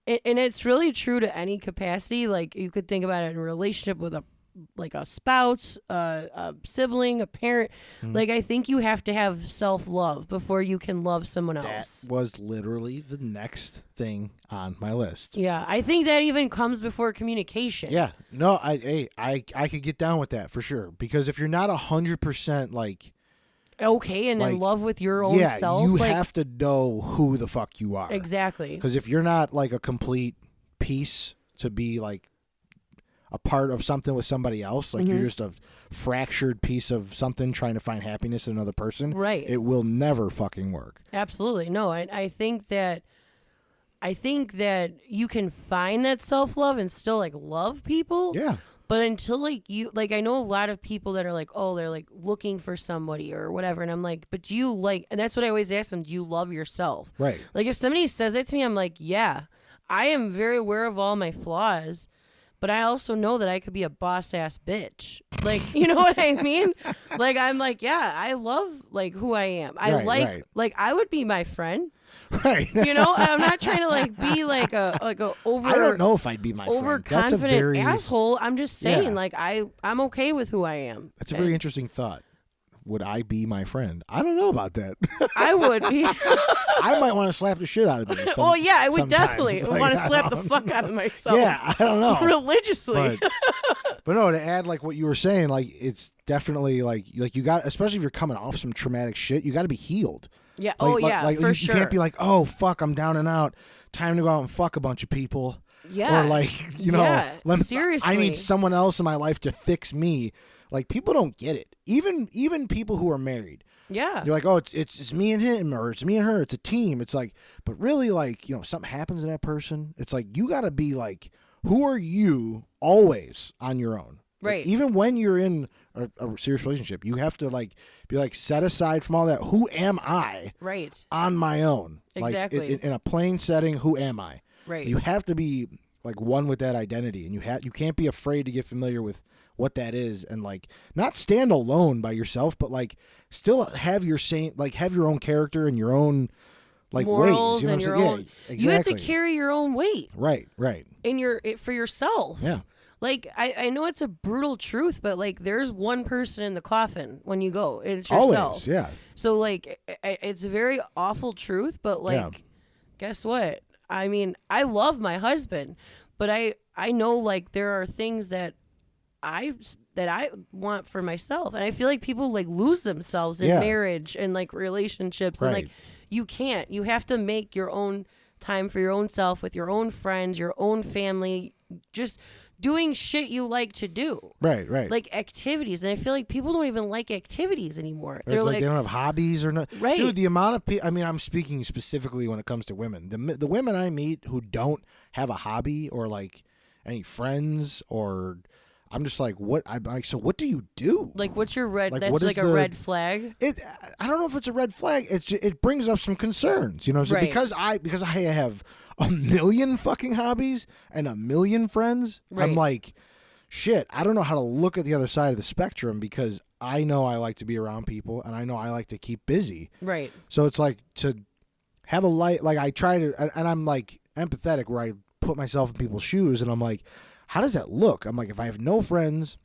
S1: and it's really true to any capacity. Like you could think about it in a relationship with a spouse, a sibling, a parent. Like I think you have to have self-love before you can love someone else.
S2: That was literally the next thing on my list.
S1: Yeah, I think that even comes before communication.
S2: Yeah, no, I could get down with that for sure, because if you're not 100% like
S1: okay and in love with your own self,
S2: you have to know who the fuck you are.
S1: Exactly.
S2: Because if you're not like a complete piece to be like a part of something with somebody else, like you're just a fractured piece of something trying to find happiness in another person,
S1: right?
S2: It will never fucking work.
S1: Absolutely. No, I think that you can find that self-love and still like love people.
S2: Yeah.
S1: But until like you, like I know a lot of people that are like, oh, they're like looking for somebody or whatever. And I'm like, but do you like, and that's what I always ask them, do you love yourself?
S2: Right.
S1: Like if somebody says that to me, I'm like, yeah, I am very aware of all my flaws, but I also know that I could be a boss ass bitch. Like, you know what I mean? Like, I'm like, yeah, I love like who I am. I like I would be my friend.
S2: Right.
S1: You know, I'm not trying to like be like a over.
S2: I don't know if I'd be my
S1: overconfident asshole. I'm just saying, like I'm okay with who I am.
S2: That's a very interesting thought. Would I be my friend? I don't know about that.
S1: I would be.
S2: I might want to slap the shit out of me.
S1: Oh yeah, I would definitely
S2: like,
S1: want to slap the fuck out of myself.
S2: Yeah, I don't know.
S1: Religiously.
S2: But no, to add like what you were saying, like it's definitely like you got, especially if you're coming off some traumatic shit, you got to be healed.
S1: Yeah.
S2: Like,
S1: for
S2: you,
S1: sure.
S2: You can't be like, oh fuck, I'm down and out. Time to go out and fuck a bunch of people.
S1: Yeah.
S2: Or like,
S1: seriously,
S2: I need someone else in my life to fix me. Like people don't get it. Even people who are married.
S1: Yeah.
S2: You're like, oh, it's me and him, or it's me and her. It's a team. It's like, but really, like, something happens to that person. It's like you got to be like, who are you always on your own?
S1: Right.
S2: Like, even when you're in a serious relationship, you have to like be like set aside from all that. Who am I?
S1: Right.
S2: On my own.
S1: Exactly.
S2: Like in a plain setting, who am I?
S1: Right.
S2: You have to be one with that identity, and you can't be afraid to get familiar with what that is, and like not stand alone by yourself, but like still have your have your own character and your own like
S1: morals
S2: ways,
S1: and your own.
S2: Yeah, exactly.
S1: You have to carry your own weight.
S2: Right.
S1: For yourself.
S2: Yeah.
S1: Like, I know it's a brutal truth, but, like, there's one person in the coffin when you go. It's
S2: yourself.
S1: yourself.
S2: Always, yeah.
S1: So, like, it's a very awful truth, but, like, guess what? I mean, I love my husband, but I know, like, there are things that I want for myself. And I feel like people, like, lose themselves in marriage and, like, relationships. And, like, you can't. You have to make your own time for your own self with your own friends, your own family, just doing shit you like to do.
S2: Right.
S1: Like activities. And I feel like people don't even like activities anymore.
S2: They're like they don't have hobbies or not.
S1: Right.
S2: Dude, the amount of people, I mean, I'm speaking specifically when it comes to women. The women I meet who don't have a hobby or like any friends, or I'm just like, what? I'm like, so what do you do?
S1: Like, what's your red?
S2: Like,
S1: that's like a red flag.
S2: I don't know if it's a red flag. It brings up some concerns, you know. So because I have a million fucking hobbies and a million friends, I'm like, shit. I don't know how to look at the other side of the spectrum, because I know I like to be around people and I know I like to keep busy.
S1: Right.
S2: So it's like to have a light. Like I try to, and I'm like empathetic where I put myself in people's shoes, and I'm like, how does that look? I'm like, if I have no friends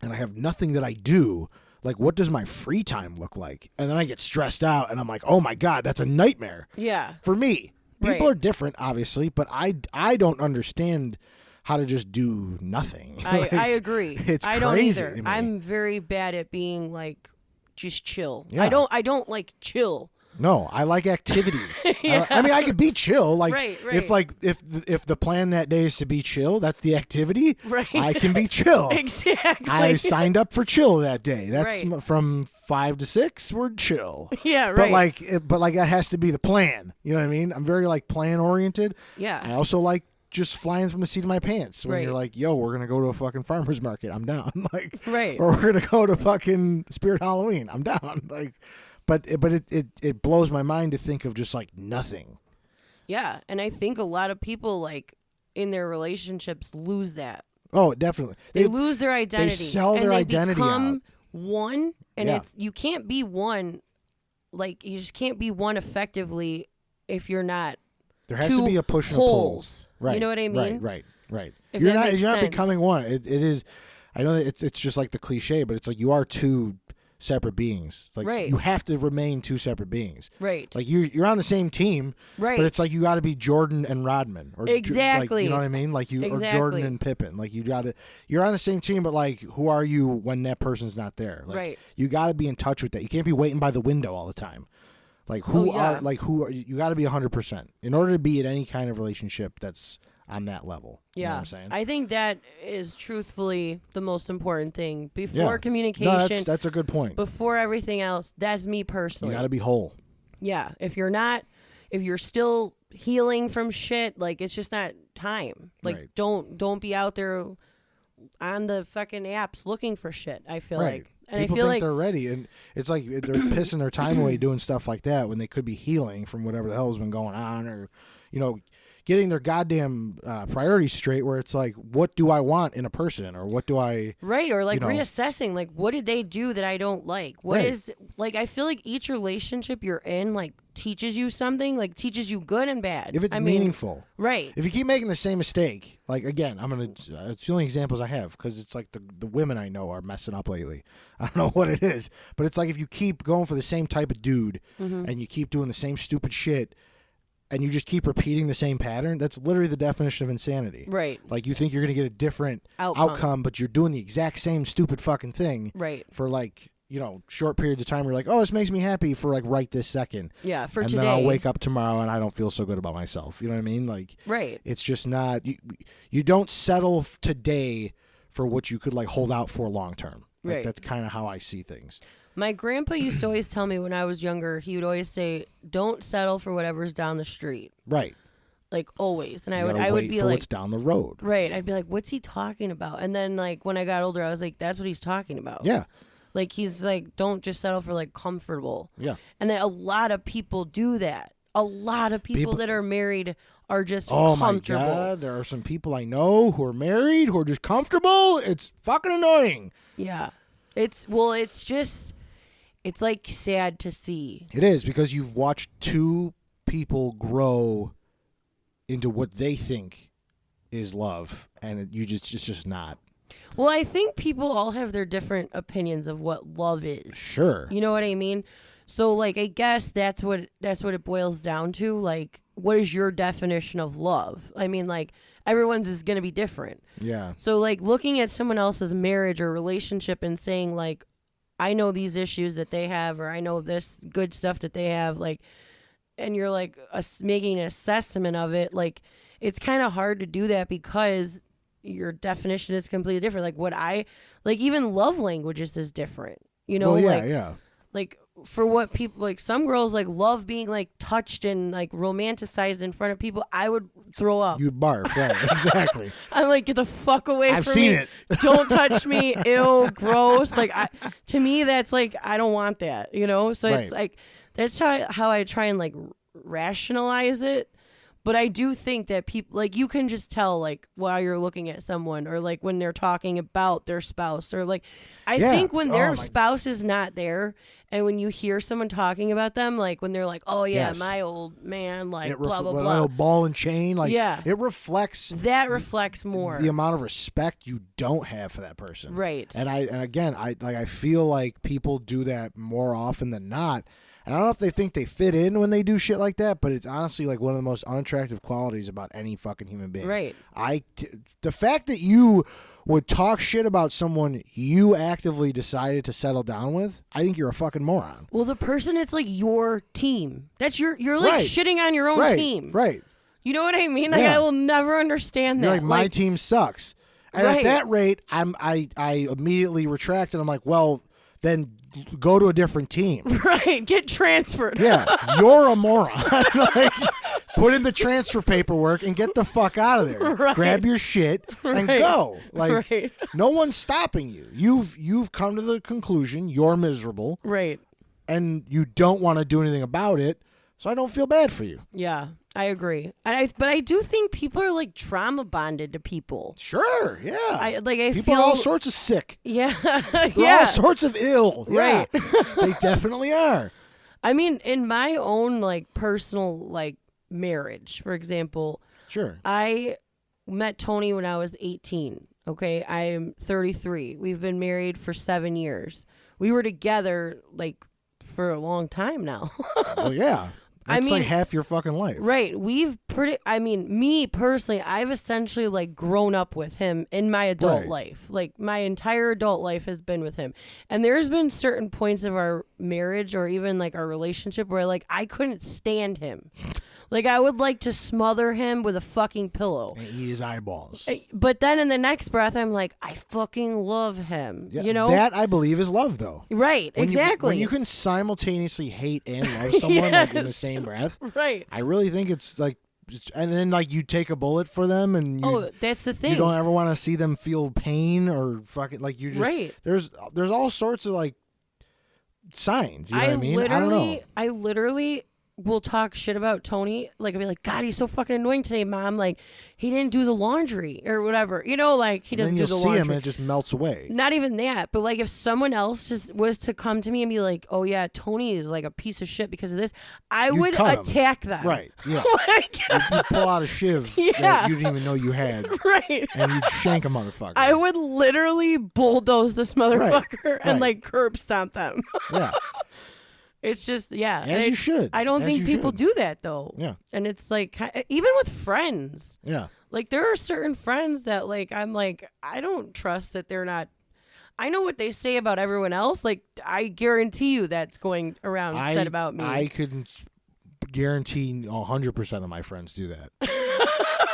S2: and I have nothing that I do, like, what does my free time look like? And then I get stressed out, and I'm like, oh my God, that's a nightmare.
S1: Yeah.
S2: For me. People are different, obviously, but I don't understand how to just do nothing.
S1: I agree.
S2: It's
S1: I
S2: crazy
S1: don't either.
S2: to me.
S1: I'm very bad at being like just chill.
S2: Yeah.
S1: I don't like chill.
S2: No, I like activities. I mean, I could be chill. Like, if the plan that day is to be chill, that's the activity.
S1: Right.
S2: I can be chill.
S1: Exactly.
S2: I signed up for chill that day. That's from 5 to 6. We're chill.
S1: Yeah, right.
S2: But like that has to be the plan. You know what I mean? I'm very like plan oriented.
S1: Yeah.
S2: I also like just flying from the seat of my pants when you're like, yo, we're gonna go to a fucking farmer's market. I'm down. Like, or we're gonna go to fucking Spirit Halloween. I'm down. Like. But it blows my mind to think of just like nothing.
S1: Yeah, and I think a lot of people like in their relationships lose that.
S2: Oh, definitely.
S1: They lose their identity.
S2: They sell their identity
S1: become
S2: out.
S1: One, and you can't be one. Like, you just can't be one effectively if you're not.
S2: There has to be a push and a pull. Right.
S1: You know what I mean?
S2: Right.
S1: If
S2: you're
S1: you're
S2: not becoming one. It is. I know that it's just like the cliche, but it's like you are two separate beings. It's like you have to remain two separate beings.
S1: Right.
S2: Like you're on the same team.
S1: Right.
S2: But it's like you got to be Jordan and Rodman. Or
S1: exactly.
S2: Like, you know what I mean? Like or Jordan and Pippen. Like you're on the same team, but like who are you when that person's not there? Like, you got to be in touch with that. You can't be waiting by the window all the time. Like who are you got to be 100% in order to be in any kind of relationship that's on that level.
S1: Yeah.
S2: You know what I'm saying?
S1: I think that is truthfully the most important thing. Before communication.
S2: No, that's a good point.
S1: Before everything else, that's me personally.
S2: You got to be whole.
S1: Yeah. If you're still healing from shit, like, it's just not time. Like, don't be out there on the fucking apps looking for shit, I feel like. And
S2: people
S1: I feel
S2: think
S1: like
S2: they're ready, and it's like they're pissing their time away doing stuff like that when they could be healing from whatever the hell has been going on, or, you know, getting their goddamn priorities straight, where it's like, what do I want in a person, or what do I...
S1: Right, or like reassessing, like, what did they do that I don't like? What is, like, I feel like each relationship you're in, like, teaches you something, like, teaches you good and bad.
S2: If it's meaningful.
S1: Right.
S2: If you keep making the same mistake, like, again, it's the only examples I have, because it's like the women I know are messing up lately. I don't know what it is, but it's like if you keep going for the same type of dude, and you keep doing the same stupid shit, and you just keep repeating the same pattern, that's literally the definition of insanity.
S1: Right.
S2: Like, you think you're going to get a different outcome, but you're doing the exact same stupid fucking thing.
S1: Right.
S2: For, like, you know, short periods of time where you're like, oh, this makes me happy for, like, right this second.
S1: Yeah, for
S2: and
S1: today.
S2: And then I'll wake up tomorrow and I don't feel so good about myself. You know what I mean? Like, it's just not... You don't settle today for what you could, like, hold out for long term. Like, that's kind of how I see things.
S1: My grandpa used to always tell me when I was younger, he would always say, don't settle for whatever's down the street.
S2: Right.
S1: Like, always. And I would be
S2: for
S1: like,
S2: what's down the road.
S1: Right. I'd be like, what's he talking about? And then, like, when I got older, I was like, that's what he's talking about.
S2: Yeah.
S1: Like, he's like, don't just settle for, like, comfortable.
S2: Yeah.
S1: And then a lot of people do that. a lot of people that are married are just
S2: comfortable.
S1: comfortable.
S2: My God, there are some people I know who are married who are just comfortable. It's fucking annoying.
S1: Yeah. It's like sad to see.
S2: It is, because you've watched two people grow into what they think is love, and it's just not.
S1: Well, I think people all have their different opinions of what love is.
S2: Sure.
S1: You know what I mean? So, like, I guess that's what it boils down to. Like, what is your definition of love? I mean, like, everyone's is going to be different.
S2: Yeah.
S1: So, like, looking at someone else's marriage or relationship and saying, like, I know these issues that they have, or I know this good stuff that they have, like, and you're, like, making an assessment of it, like, it's kind of hard to do that because your definition is completely different. Like, even love languages is different. You know, like, for what people, like, some girls, like, love being, like, touched and, like, romanticized in front of people. I would throw up.
S2: You'd barf, right? Exactly.
S1: I'm like, get the fuck away
S2: I've
S1: from
S2: seen
S1: me.
S2: it.
S1: Don't touch me. Ew, gross. Like, to me, that's, like, I don't want that, you know? So
S2: Right.
S1: it's, like, that's how I try and, like, rationalize it. But I do think that people, like, you can just tell, like, while you're looking at someone, or, like, when they're talking about their spouse, or, like, I think when their spouse is not there, and when you hear someone talking about them, like, when they're like, oh, yeah, my old man, like, blah, blah, blah.
S2: Ball and chain. Like,
S1: yeah.
S2: It reflects.
S1: That reflects more.
S2: The amount of respect you don't have for that person.
S1: Right.
S2: And I feel like people do that more often than not. And I don't know if they think they fit in when they do shit like that, but it's honestly like one of the most unattractive qualities about any fucking human being.
S1: Right.
S2: The fact that you would talk shit about someone you actively decided to settle down with, I think you're a fucking moron.
S1: Well, the person, it's like your team. That's you're like shitting on your own team.
S2: Right.
S1: You know what I mean? Like, I will never understand that.
S2: You're like, my team sucks. And at that rate, I immediately retract and I'm like, well, then go to a different team.
S1: Right. Get transferred.
S2: Yeah. You're a moron. Like, put in the transfer paperwork and get the fuck out of there.
S1: Right.
S2: Grab your shit and go. Like,
S1: right.
S2: No one's stopping you. You've come to the conclusion you're miserable.
S1: Right.
S2: And you don't want to do anything about it. So I don't feel bad for you.
S1: Yeah, I agree. But I do think people are, like, trauma bonded to people.
S2: Sure, yeah.
S1: I
S2: people
S1: feel
S2: are all sorts of sick.
S1: Yeah.
S2: They're all sorts of ill.
S1: Right.
S2: Yeah. They definitely are.
S1: I mean, in my own, like, personal, like, marriage, for example.
S2: Sure.
S1: I met Tony when I was 18. Okay, I'm 33. We've been married for 7 years. We were together, like, for a long time now.
S2: Well, yeah. That's like half your fucking life.
S1: Right. Me personally, I've essentially, like, grown up with him in my adult life. Like, my entire adult life has been with him. And there's been certain points of our marriage or even, like, our relationship where, like, I couldn't stand him. Like, I would like to smother him with a fucking pillow.
S2: And eat his eyeballs.
S1: But then in the next breath, I'm like, I fucking love him.
S2: Yeah,
S1: you know?
S2: That, I believe, is love, though.
S1: Right, exactly.
S2: When you can simultaneously hate and love someone like, in the same breath.
S1: Right.
S2: I really think it's like, and then, like, you take a bullet for them and
S1: that's the thing.
S2: You don't ever want to see them feel pain or fucking, like, you just.
S1: Right.
S2: There's all sorts of, like, signs. You know what I mean? I don't know.
S1: I literally will talk shit about Tony. Like, I'll be like, God, he's so fucking annoying today, Mom. Like, he didn't do the laundry or whatever. You know, like, he doesn't do the laundry.
S2: Then you'll see him and it just melts away.
S1: Not even that. But, like, if someone else just was to come to me and be like, oh, yeah, Tony is, like, a piece of shit because of this, I would attack them.
S2: Right. Yeah.
S1: Like,
S2: you pull out a shiv that you didn't even know you had.
S1: Right.
S2: And you'd shank a motherfucker.
S1: I would literally bulldoze this motherfucker and, like, curb stomp them.
S2: Yeah.
S1: It's just, yeah.
S2: As you should.
S1: I don't think people do that, though.
S2: Yeah.
S1: And it's like, even with friends.
S2: Yeah.
S1: Like, there are certain friends that, like, I'm like, I don't trust that they're not. I know what they say about everyone else. Like, I guarantee you that's going around said about me.
S2: I could guarantee 100% of my friends do that.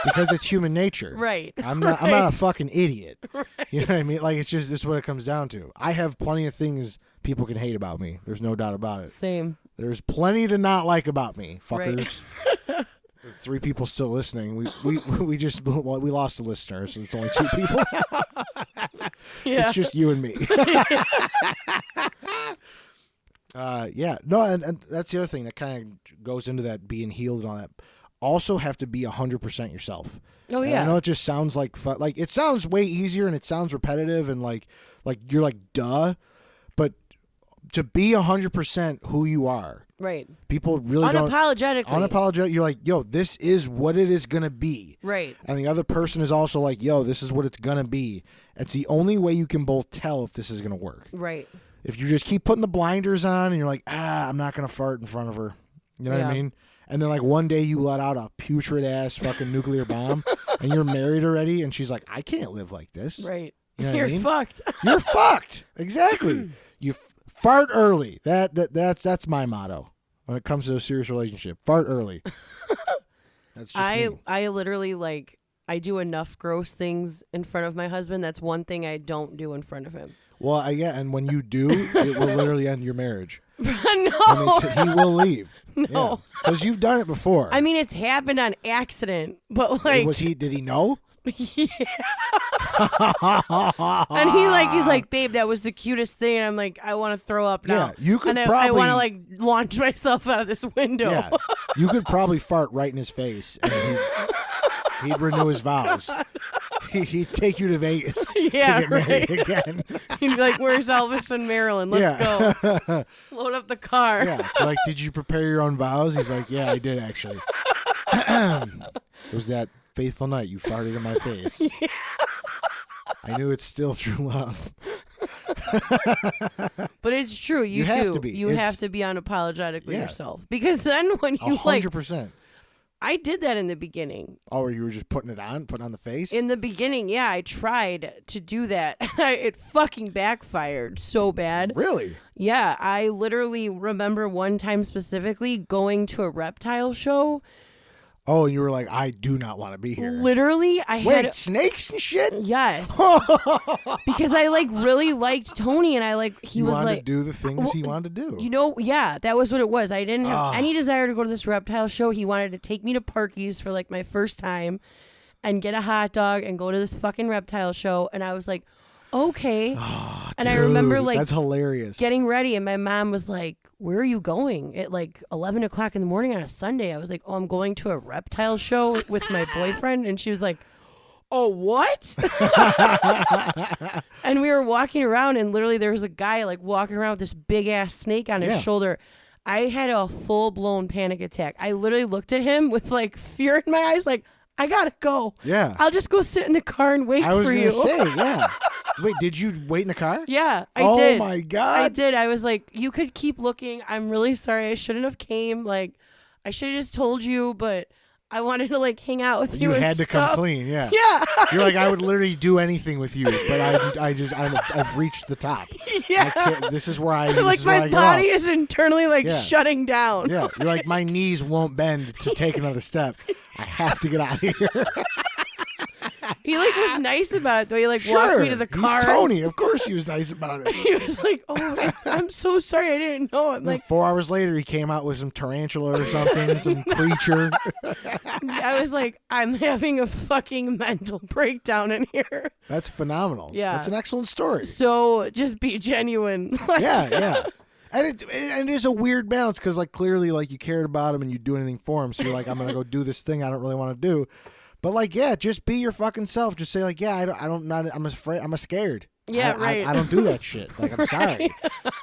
S2: Because it's human nature.
S1: Right.
S2: I'm not a fucking idiot. Right. You know what I mean? Like, it's what it comes down to. I have plenty of things people can hate about me. There's no doubt about it.
S1: Same.
S2: There's plenty to not like about me, fuckers. Right. 3 people still listening. We lost a listener, so it's only 2 people.
S1: Yeah.
S2: It's just you and me. Yeah. No, and that's the other thing that kind of goes into that being healed and all that. Also have to be 100% yourself.
S1: Oh,
S2: and
S1: yeah.
S2: I know it just sounds like fun. Like, it sounds way easier and it sounds repetitive and like you're like, duh. But to be 100% who you are.
S1: Right.
S2: People really
S1: unapologetically.
S2: You're like, yo, this is what it is going to be.
S1: Right.
S2: And the other person is also like, yo, this is what it's going to be. It's the only way you can both tell if this is going to work.
S1: Right.
S2: If you just keep putting the blinders on and you're like, I'm not going to fart in front of her. You know what I mean? And then like one day you let out a putrid ass fucking nuclear bomb and you're married already and she's like, I can't live like this.
S1: Right.
S2: You know what
S1: You're
S2: I mean?
S1: fucked.
S2: You're fucked. Exactly. You fart early. That's my motto when it comes to a serious relationship. Fart early. That's just me.
S1: I literally I do enough gross things in front of my husband. That's one thing I don't do in front of him.
S2: Well, and when you do, it will literally end your marriage.
S1: No.
S2: He will leave.
S1: No.
S2: Because you've done it before.
S1: I mean, it's happened on accident, but
S2: did he know?
S1: Yeah. And he's like, babe, that was the cutest thing. And I'm like, I want to throw up now.
S2: Yeah, you could
S1: and
S2: probably.
S1: I want to launch myself out of this window.
S2: Yeah, you could probably fart right in his face, and he'd renew his vows. He'd take you to Vegas to get married again.
S1: He'd be like, where's Elvis and Marilyn? Let's go. Load up the car.
S2: Yeah, like, did you prepare your own vows? He's like, yeah, I did actually. It was that faithful night you farted in my face. Yeah. I knew it's still true love.
S1: But it's true. You
S2: have to be.
S1: You have to be unapologetically yourself. Because then when you
S2: 100%.
S1: I did that in the beginning.
S2: Oh, or you were just putting on the face?
S1: In the beginning, yeah, I tried to do that. It fucking backfired so bad.
S2: Really?
S1: Yeah, I literally remember one time specifically going to a reptile show.
S2: Oh, and you were like, I do not want to be here.
S1: Literally,
S2: Wait, snakes and shit?
S1: Yes. Because I really liked Tony, and he was
S2: wanted to do the things he wanted to do.
S1: You know, yeah, that was what it was. I didn't have any desire to go to this reptile show. He wanted to take me to Parky's for my first time and get a hot dog and go to this fucking reptile show. And I was like, okay.
S2: Oh,
S1: and
S2: dude,
S1: I remember
S2: that's hilarious.
S1: Getting ready, and my mom was like, where are you going at 11 o'clock in the morning on a Sunday? I was like, oh, I'm going to a reptile show with my boyfriend. And she was like, oh, what? And we were walking around, and literally there was a guy walking around with this big ass snake on his shoulder. I had a full blown panic attack. I literally looked at him with fear in my eyes, I gotta go.
S2: Yeah.
S1: I'll just go sit in the car and wait for you.
S2: I was gonna say, yeah. Wait, did you wait in the car?
S1: Yeah, I did.
S2: Oh my God.
S1: I did. I was like, you could keep looking. I'm really sorry. I shouldn't have came. I should have just told you, but I wanted to hang out with you.
S2: You
S1: and
S2: had to
S1: stuff.
S2: come clean, yeah.
S1: Yeah.
S2: You're like, I would literally do anything with you, but I've reached the top.
S1: Yeah.
S2: This is where I.
S1: My body is internally shutting down.
S2: Yeah. You're like, my knees won't bend to take another step. I have to get out of here.
S1: He was nice about it though. He walked me to the car.
S2: He's Tony. Of course he was nice about it.
S1: He was like, "Oh, I'm so sorry. I didn't know." I'm like,
S2: 4 hours later, he came out with some tarantula or something, some creature.
S1: I was like, "I'm having a fucking mental breakdown in here."
S2: That's phenomenal.
S1: Yeah,
S2: that's an excellent story.
S1: So just be genuine.
S2: Yeah. And it is a weird balance because clearly you cared about him and you'd do anything for him. So you're like, I'm gonna go do this thing I don't really want to do. But just be your fucking self. Just say I'm afraid. I'm scared.
S1: Yeah, right.
S2: I don't do that shit. I'm sorry.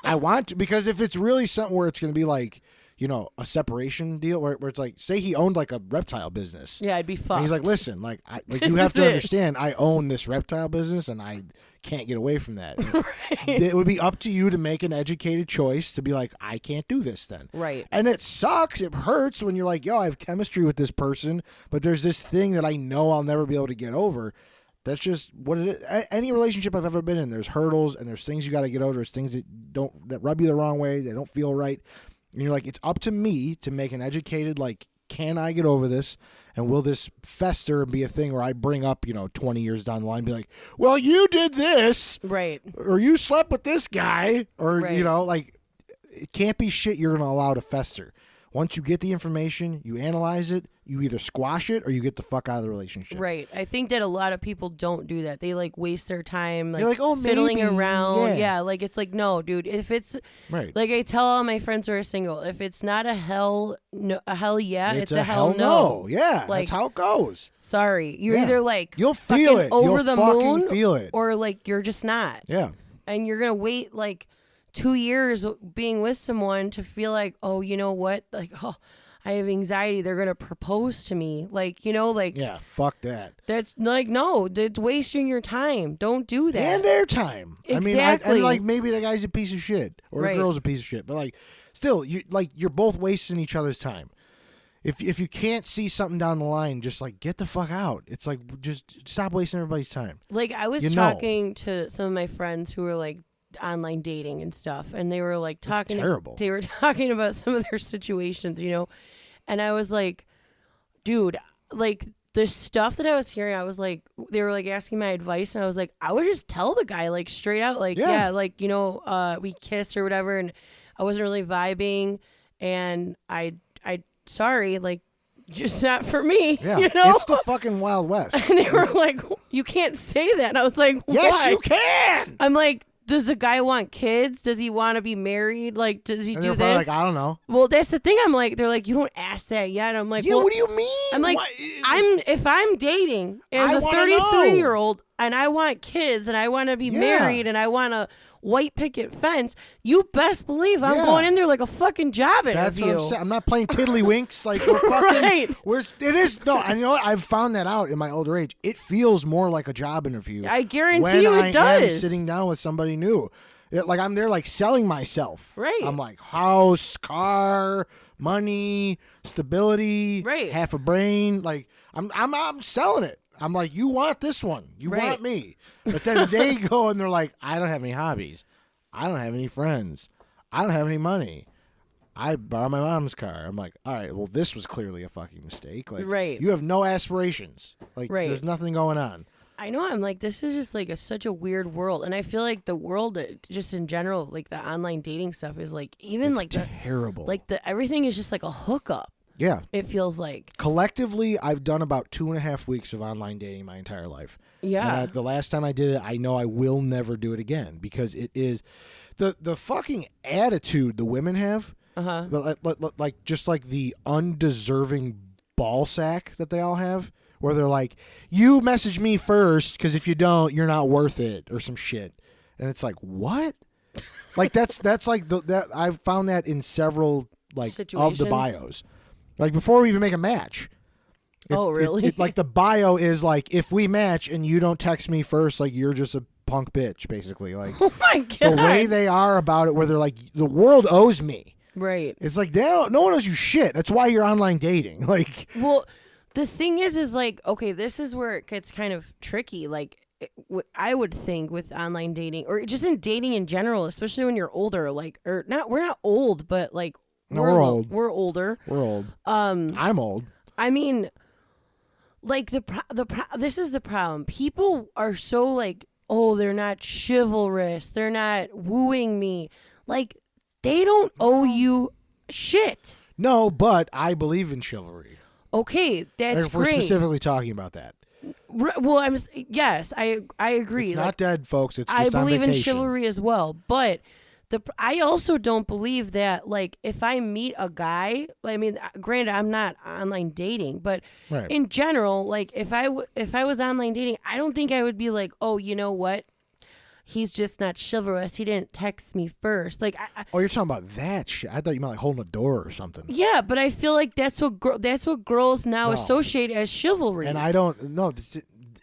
S2: I want to, because if it's really something where it's gonna be a separation deal where it's say he owned a reptile business.
S1: Yeah, I'd be fucked.
S2: And he's like, listen, you have to understand, I own this reptile business and I can't get away from that. Right. It would be up to you to make an educated choice to be like, I can't do this then.
S1: Right.
S2: And it sucks. It hurts when you're like, yo, I have chemistry with this person, but there's this thing that I know I'll never be able to get over. That's just what it is. Any relationship I've ever been in, there's hurdles and there's things you got to get over. There's things that rub you the wrong way. They don't feel right. And you're like, it's up to me to make an educated, can I get over this? And will this fester and be a thing where I bring up, 20 years down the line and be like, well, you did this.
S1: Right.
S2: Or you slept with this guy. Or,
S1: right.
S2: It can't be shit you're going to allow to fester. Once you get the information, you analyze it, you either squash it or you get the fuck out of the relationship.
S1: Right. I think that a lot of people don't do that. They like waste their time
S2: They're like, oh,
S1: fiddling
S2: maybe.
S1: around.
S2: Yeah.
S1: Like it's like, no, dude, if it's
S2: right.
S1: Like I tell all my friends who are single, if it's not a hell no, a hell yeah, it's a hell
S2: no.
S1: no.
S2: Yeah,
S1: like,
S2: that's how it goes.
S1: Sorry. You're either like
S2: you'll feel it.
S1: over
S2: You'll
S1: the
S2: fucking
S1: moon
S2: feel it.
S1: or like you're just not.
S2: Yeah.
S1: And you're going to wait like 2 years being with someone to feel like, oh, you know what? Like, oh, I have anxiety. They're going to propose to me. Like, you know, like.
S2: Yeah, fuck that.
S1: That's like, no, it's wasting your time. Don't do that.
S2: And their time.
S1: Exactly.
S2: I mean, and like maybe the guy's a piece of shit or
S1: right.
S2: the girl's a piece of shit. But like, still, you're both wasting each other's time. If you can't see something down the line, just like get the fuck out. It's like just stop wasting everybody's time.
S1: Like I was talking to some of my friends who were like online dating and stuff, and they were like talking.
S2: That's terrible.
S1: They were talking about some of their situations, you know, and I was like, dude, like the stuff that I was hearing, I was like, they were like asking my advice, and I was like, I would just tell the guy like straight out, like, yeah like you know, we kissed or whatever, and I wasn't really vibing, and I sorry, like, just not for me.
S2: Yeah,
S1: you know?
S2: It's the fucking Wild West.
S1: And they were like, you can't say that. And I was like,
S2: yes,
S1: why?
S2: you can.
S1: I'm like, does the guy want kids? Does he want to be married? Like, does he do this?
S2: Like, I don't know.
S1: Well, that's the thing. I'm like, they're like, you don't ask that yet. I'm like,
S2: yeah,
S1: well,
S2: what do you mean?
S1: I'm like, if I'm dating as a 33-year-old and I want kids and I want to be married and I want a white picket fence, you best believe I'm going in there like a fucking job interview.
S2: That's what I'm saying. I'm not playing tiddlywinks. Like we're fucking.
S1: Right.
S2: It is no. And you know what? I've found that out in my older age. It feels more like a job interview.
S1: I guarantee
S2: when
S1: you
S2: I
S1: it does.
S2: am sitting down with somebody new. Like I'm there, like selling myself.
S1: Right.
S2: I'm like house, car, money, stability.
S1: Right.
S2: Half a brain. Like I'm selling it. I'm like, you want this one. You want me. But then they go and they're like, I don't have any hobbies. I don't have any friends. I don't have any money. I borrow my mom's car. I'm like, all right, well, this was clearly a fucking mistake. Like, you have no aspirations. Like, there's nothing going on.
S1: I know. I'm like, this is just like such a weird world. And I feel like the world, just in general, like the online dating stuff is like, even
S2: it's
S1: like
S2: terrible.
S1: Everything is just like a hookup.
S2: Yeah.
S1: It feels like.
S2: Collectively, I've done about 2.5 weeks of online dating my entire life.
S1: Yeah.
S2: The last time I did it, I know I will never do it again because it is the fucking attitude the women have. Like just like the undeserving ball sack that they all have, where they're like, you message me first because if you don't, you're not worth it or some shit. And it's like, what? Like that's like that I've found that in several like of the bios. Like before we even make a match.
S1: Really?
S2: Like the bio is like, if we match and you don't text me first, like you're just a punk bitch, basically. Like,
S1: oh my God.
S2: The way they are about it, where they're like, the world owes me.
S1: Right.
S2: It's like, no one owes you shit. That's why you're online dating. Like,
S1: well, the thing is like, okay, this is where it gets kind of tricky. Like, I would think with online dating or just in dating in general, especially when you're older, like, or not, we're not old, but like,
S2: no, we're old.
S1: We're older.
S2: We're old. I'm old.
S1: I mean, like this is the problem. People are so like, oh, they're not chivalrous. They're not wooing me. Like, they don't owe you shit.
S2: No, but I believe in chivalry.
S1: Okay, that's
S2: if we're
S1: great.
S2: Specifically talking about that.
S1: Well, I agree.
S2: It's not dead, folks. It's just
S1: I believe
S2: on
S1: in chivalry as well, but I also don't believe that, like, if I meet a guy, I mean, granted, I'm not online dating, but in general, like, if I was online dating, I don't think I would be like, oh, you know what? He's just not chivalrous. He didn't text me first. Like,
S2: you're talking about that shit. I thought you meant like holding a door or something.
S1: Yeah, but I feel like that's what girls now associate as chivalry.
S2: And I don't know.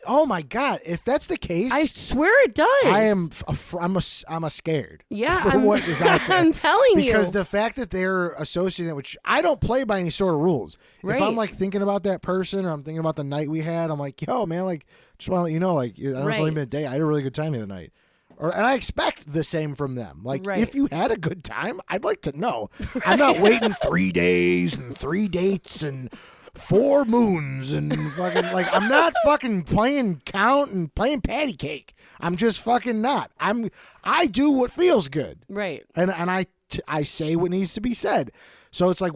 S2: Oh my God! If that's the case,
S1: I swear it does.
S2: I'm a scared.
S1: Yeah,
S2: for what is out there.
S1: I'm telling you,
S2: because the fact that they're associating, which I don't play by any sort of rules.
S1: Right.
S2: If I'm like thinking about that person, or I'm thinking about the night we had, I'm like, yo, man, like, just want to let you know, like, I know it's only been a day. I had a really good time the other night. And I expect the same from them. Like, if you had a good time, I'd like to know. I'm not waiting 3 days and 3 dates and 4 moons and fucking, like, I'm not fucking playing count and playing patty cake. I'm just fucking not. I do what feels good.
S1: Right.
S2: And I say what needs to be said. So it's like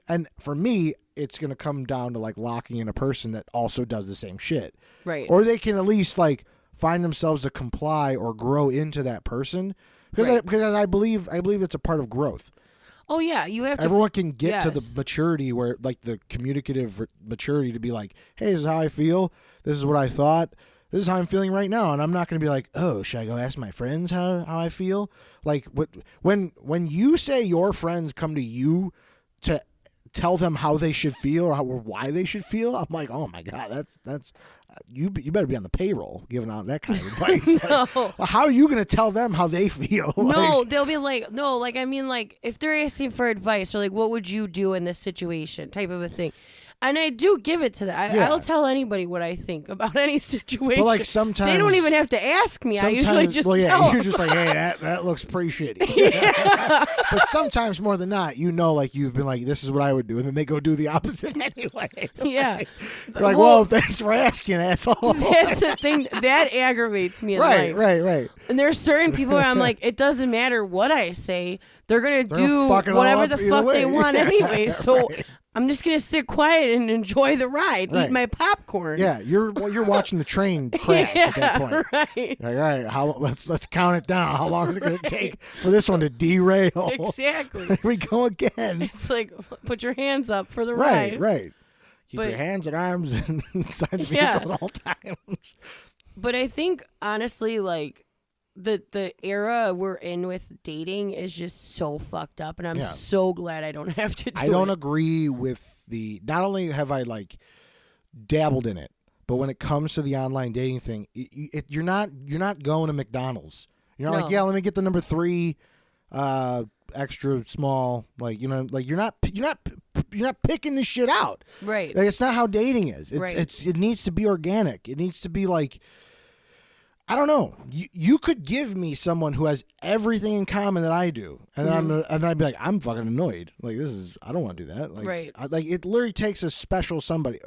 S2: and for me, it's going to come down to like locking in a person that also does the same shit.
S1: Right.
S2: Or they can at least like find themselves to comply or grow into that person. Because I believe it's a part of growth.
S1: Oh yeah, you have to.
S2: Everyone can get to the maturity where, like, the communicative maturity to be like, hey, this is how I feel. This is what I thought. This is how I'm feeling right now. And I'm not going to be like, oh, should I go ask my friends how I feel? Like, when you say your friends come to you to tell them how they should feel or why they should feel, I'm like, oh my God, that's you better be on the payroll giving out that kind of advice.
S1: No.
S2: Like, how are you going to tell them how they feel?
S1: No, they'll be like, no, like, I mean, like, if they're asking for advice or like, what would you do in this situation type of a thing. And I do give it to them. I'll tell anybody what I think about any situation.
S2: But like sometimes
S1: they don't even have to ask me. I usually just tell them.
S2: You're just like, hey, that looks pretty shitty.
S1: Yeah.
S2: But sometimes more than not, like you've been like, this is what I would do, and then they go do the opposite anyway.
S1: Yeah.
S2: You're like, well, thanks for asking, asshole.
S1: That's the thing that aggravates me in life.
S2: Right.
S1: And there's certain people where I'm like, it doesn't matter what I say. They're gonna do whatever the fuck they want anyway. So. Right. I'm just gonna sit quiet and enjoy the ride, eat my popcorn.
S2: Yeah, you're watching the train crash at that point.
S1: Right.
S2: All right. Let's count it down. How long is it gonna take for this one to derail?
S1: Exactly.
S2: Here we go again.
S1: It's like, put your hands up for the ride.
S2: Right. Keep your hands and arms inside the vehicle at all times.
S1: But I think honestly, like, the era we're in with dating is just so fucked up, and I'm so glad I don't have to do it.
S2: I don't agree with not only have I like dabbled in it, but when it comes to the online dating thing, you're not going to McDonald's. You're not like, yeah, let me get the number 3 extra small, like, you know, like you're not picking this shit out.
S1: Right.
S2: Like, it's not how dating is. It needs to be organic. It needs to be like, I don't know. You could give me someone who has everything in common that I do, and then I'd be like, I'm fucking annoyed. Like, I don't want to do that. Like,
S1: right.
S2: It literally takes a special somebody.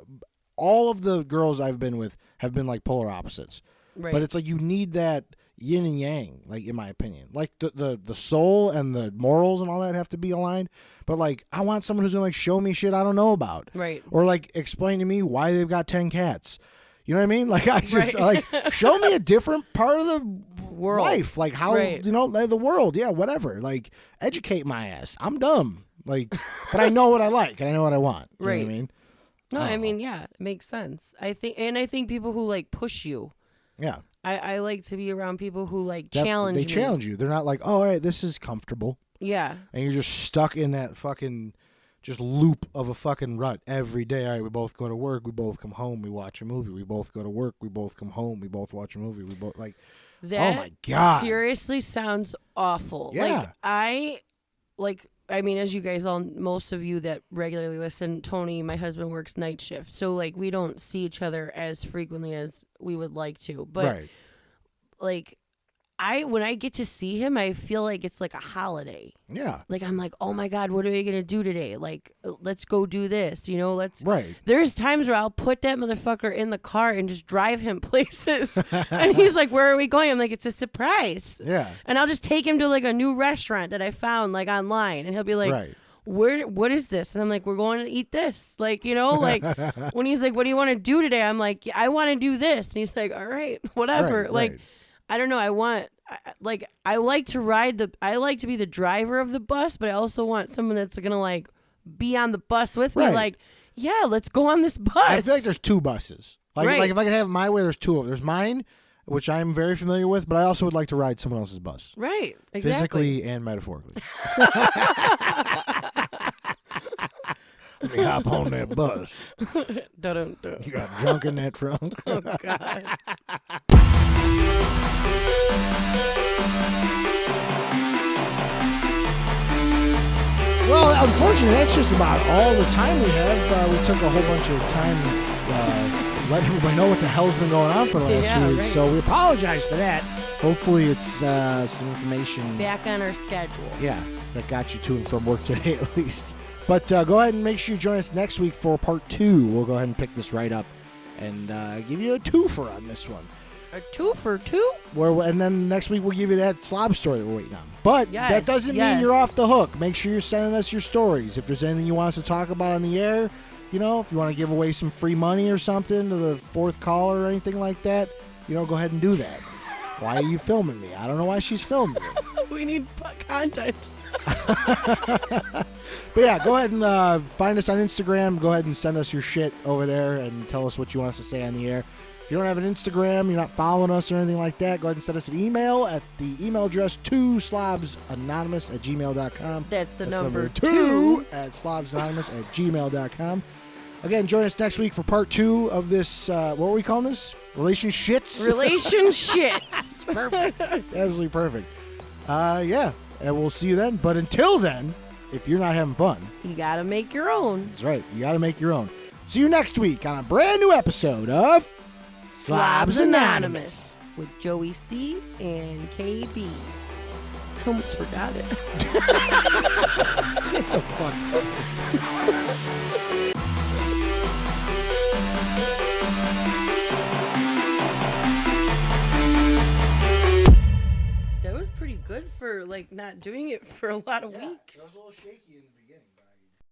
S2: All of the girls I've been with have been like polar opposites. Right. But it's like you need that yin and yang, like, in my opinion. Like the soul and the morals and all that have to be aligned. But like, I want someone who's gonna like show me shit I don't know about.
S1: Right.
S2: Or like explain to me why they've got 10 cats. You know what I mean? Like, I just like, show me a different part of the world, life, like how you know, the world. Yeah, whatever. Like, educate my ass. I'm dumb. Like, but I know what I like and I know what I want. You know what I mean?
S1: No, I mean, yeah, it makes sense. I think people who like push you. Yeah. I like to be around people who like challenge me.
S2: They challenge you. They're not like, oh, all right, this is comfortable.
S1: Yeah.
S2: And you're just stuck in that fucking just loop of a fucking rut every day. All right, we both go to work, we both come home, we watch a movie, we both go to work, we both come home, we both watch a movie, we both like
S1: that.
S2: Oh my God.
S1: Seriously sounds awful.
S2: Yeah.
S1: I mean, as you guys all, most of you that regularly listen, Tony, my husband, works night shift. So like we don't see each other as frequently as we would like to. But like when I get to see him, I feel like it's like a holiday.
S2: Yeah.
S1: Like, I'm like, oh my God, what are we going to do today? Like, let's go do this, you know,
S2: Right.
S1: There's times where I'll put that motherfucker in the car and just drive him places. And he's like, where are we going? I'm like, it's a surprise.
S2: Yeah.
S1: And I'll just take him to like a new restaurant that I found like online. And he'll be like, what is this? And I'm like, we're going to eat this. Like, you know, like when he's like, what do you want to do today? I'm like, I want to do this. And he's like, all right, whatever. Like, I don't know. I like to be the driver of the bus, but I also want someone that's going to like be on the bus with me. Like, yeah, let's go on this bus.
S2: I feel like there's 2 buses. Like if I could have it my way, there's 2 of them. There's mine, which I'm very familiar with, but I also would like to ride someone else's bus.
S1: Right. Exactly.
S2: Physically and metaphorically. Let me hop on that bus.
S1: Dun.
S2: You got drunk in that trunk.
S1: Oh, God.
S2: Well, unfortunately, that's just about all the time we have. We took a whole bunch of time letting everybody know what the hell's been going on for the last week. So we apologize for that. Hopefully it's some information.
S1: Back on our schedule.
S2: Yeah, that got you to and from work today at least. But go ahead and make sure you join us next week for part 2. We'll go ahead and pick this right up and give you a 2-fer on this one.
S1: A 2 for 2?
S2: And then next week we'll give you that slob story that we're waiting on. But that doesn't mean you're off the hook. Make sure you're sending us your stories. If there's anything you want us to talk about on the air, if you want to give away some free money or something to the fourth caller or anything like that, go ahead and do that. Why are you filming me? I don't know why she's filming me.
S1: We need content.
S2: But yeah, go ahead and find us on Instagram. Go ahead and send us your shit over there and tell us what you want us to say on the air. If you don't have an Instagram, you're not following us or anything like that, go ahead and send us an email at the email address 2slobsanonymous@gmail.com.
S1: That's the number
S2: 2 at slobsanonymous@gmail.com. Again, join us next week for part 2 of this, what are we calling this? Relationshits?
S1: Relationshits.
S2: Perfect. Absolutely perfect. Yeah, and we'll see you then. But until then, if you're not having fun,
S1: you got to make your own.
S2: That's right. You got to make your own. See you next week on a brand new episode of
S1: Slobs Anonymous with Joey C and KB. I almost forgot it.
S2: Get the fuck out.
S1: That was pretty good for not doing it for a lot of weeks.
S2: It was a little shaky.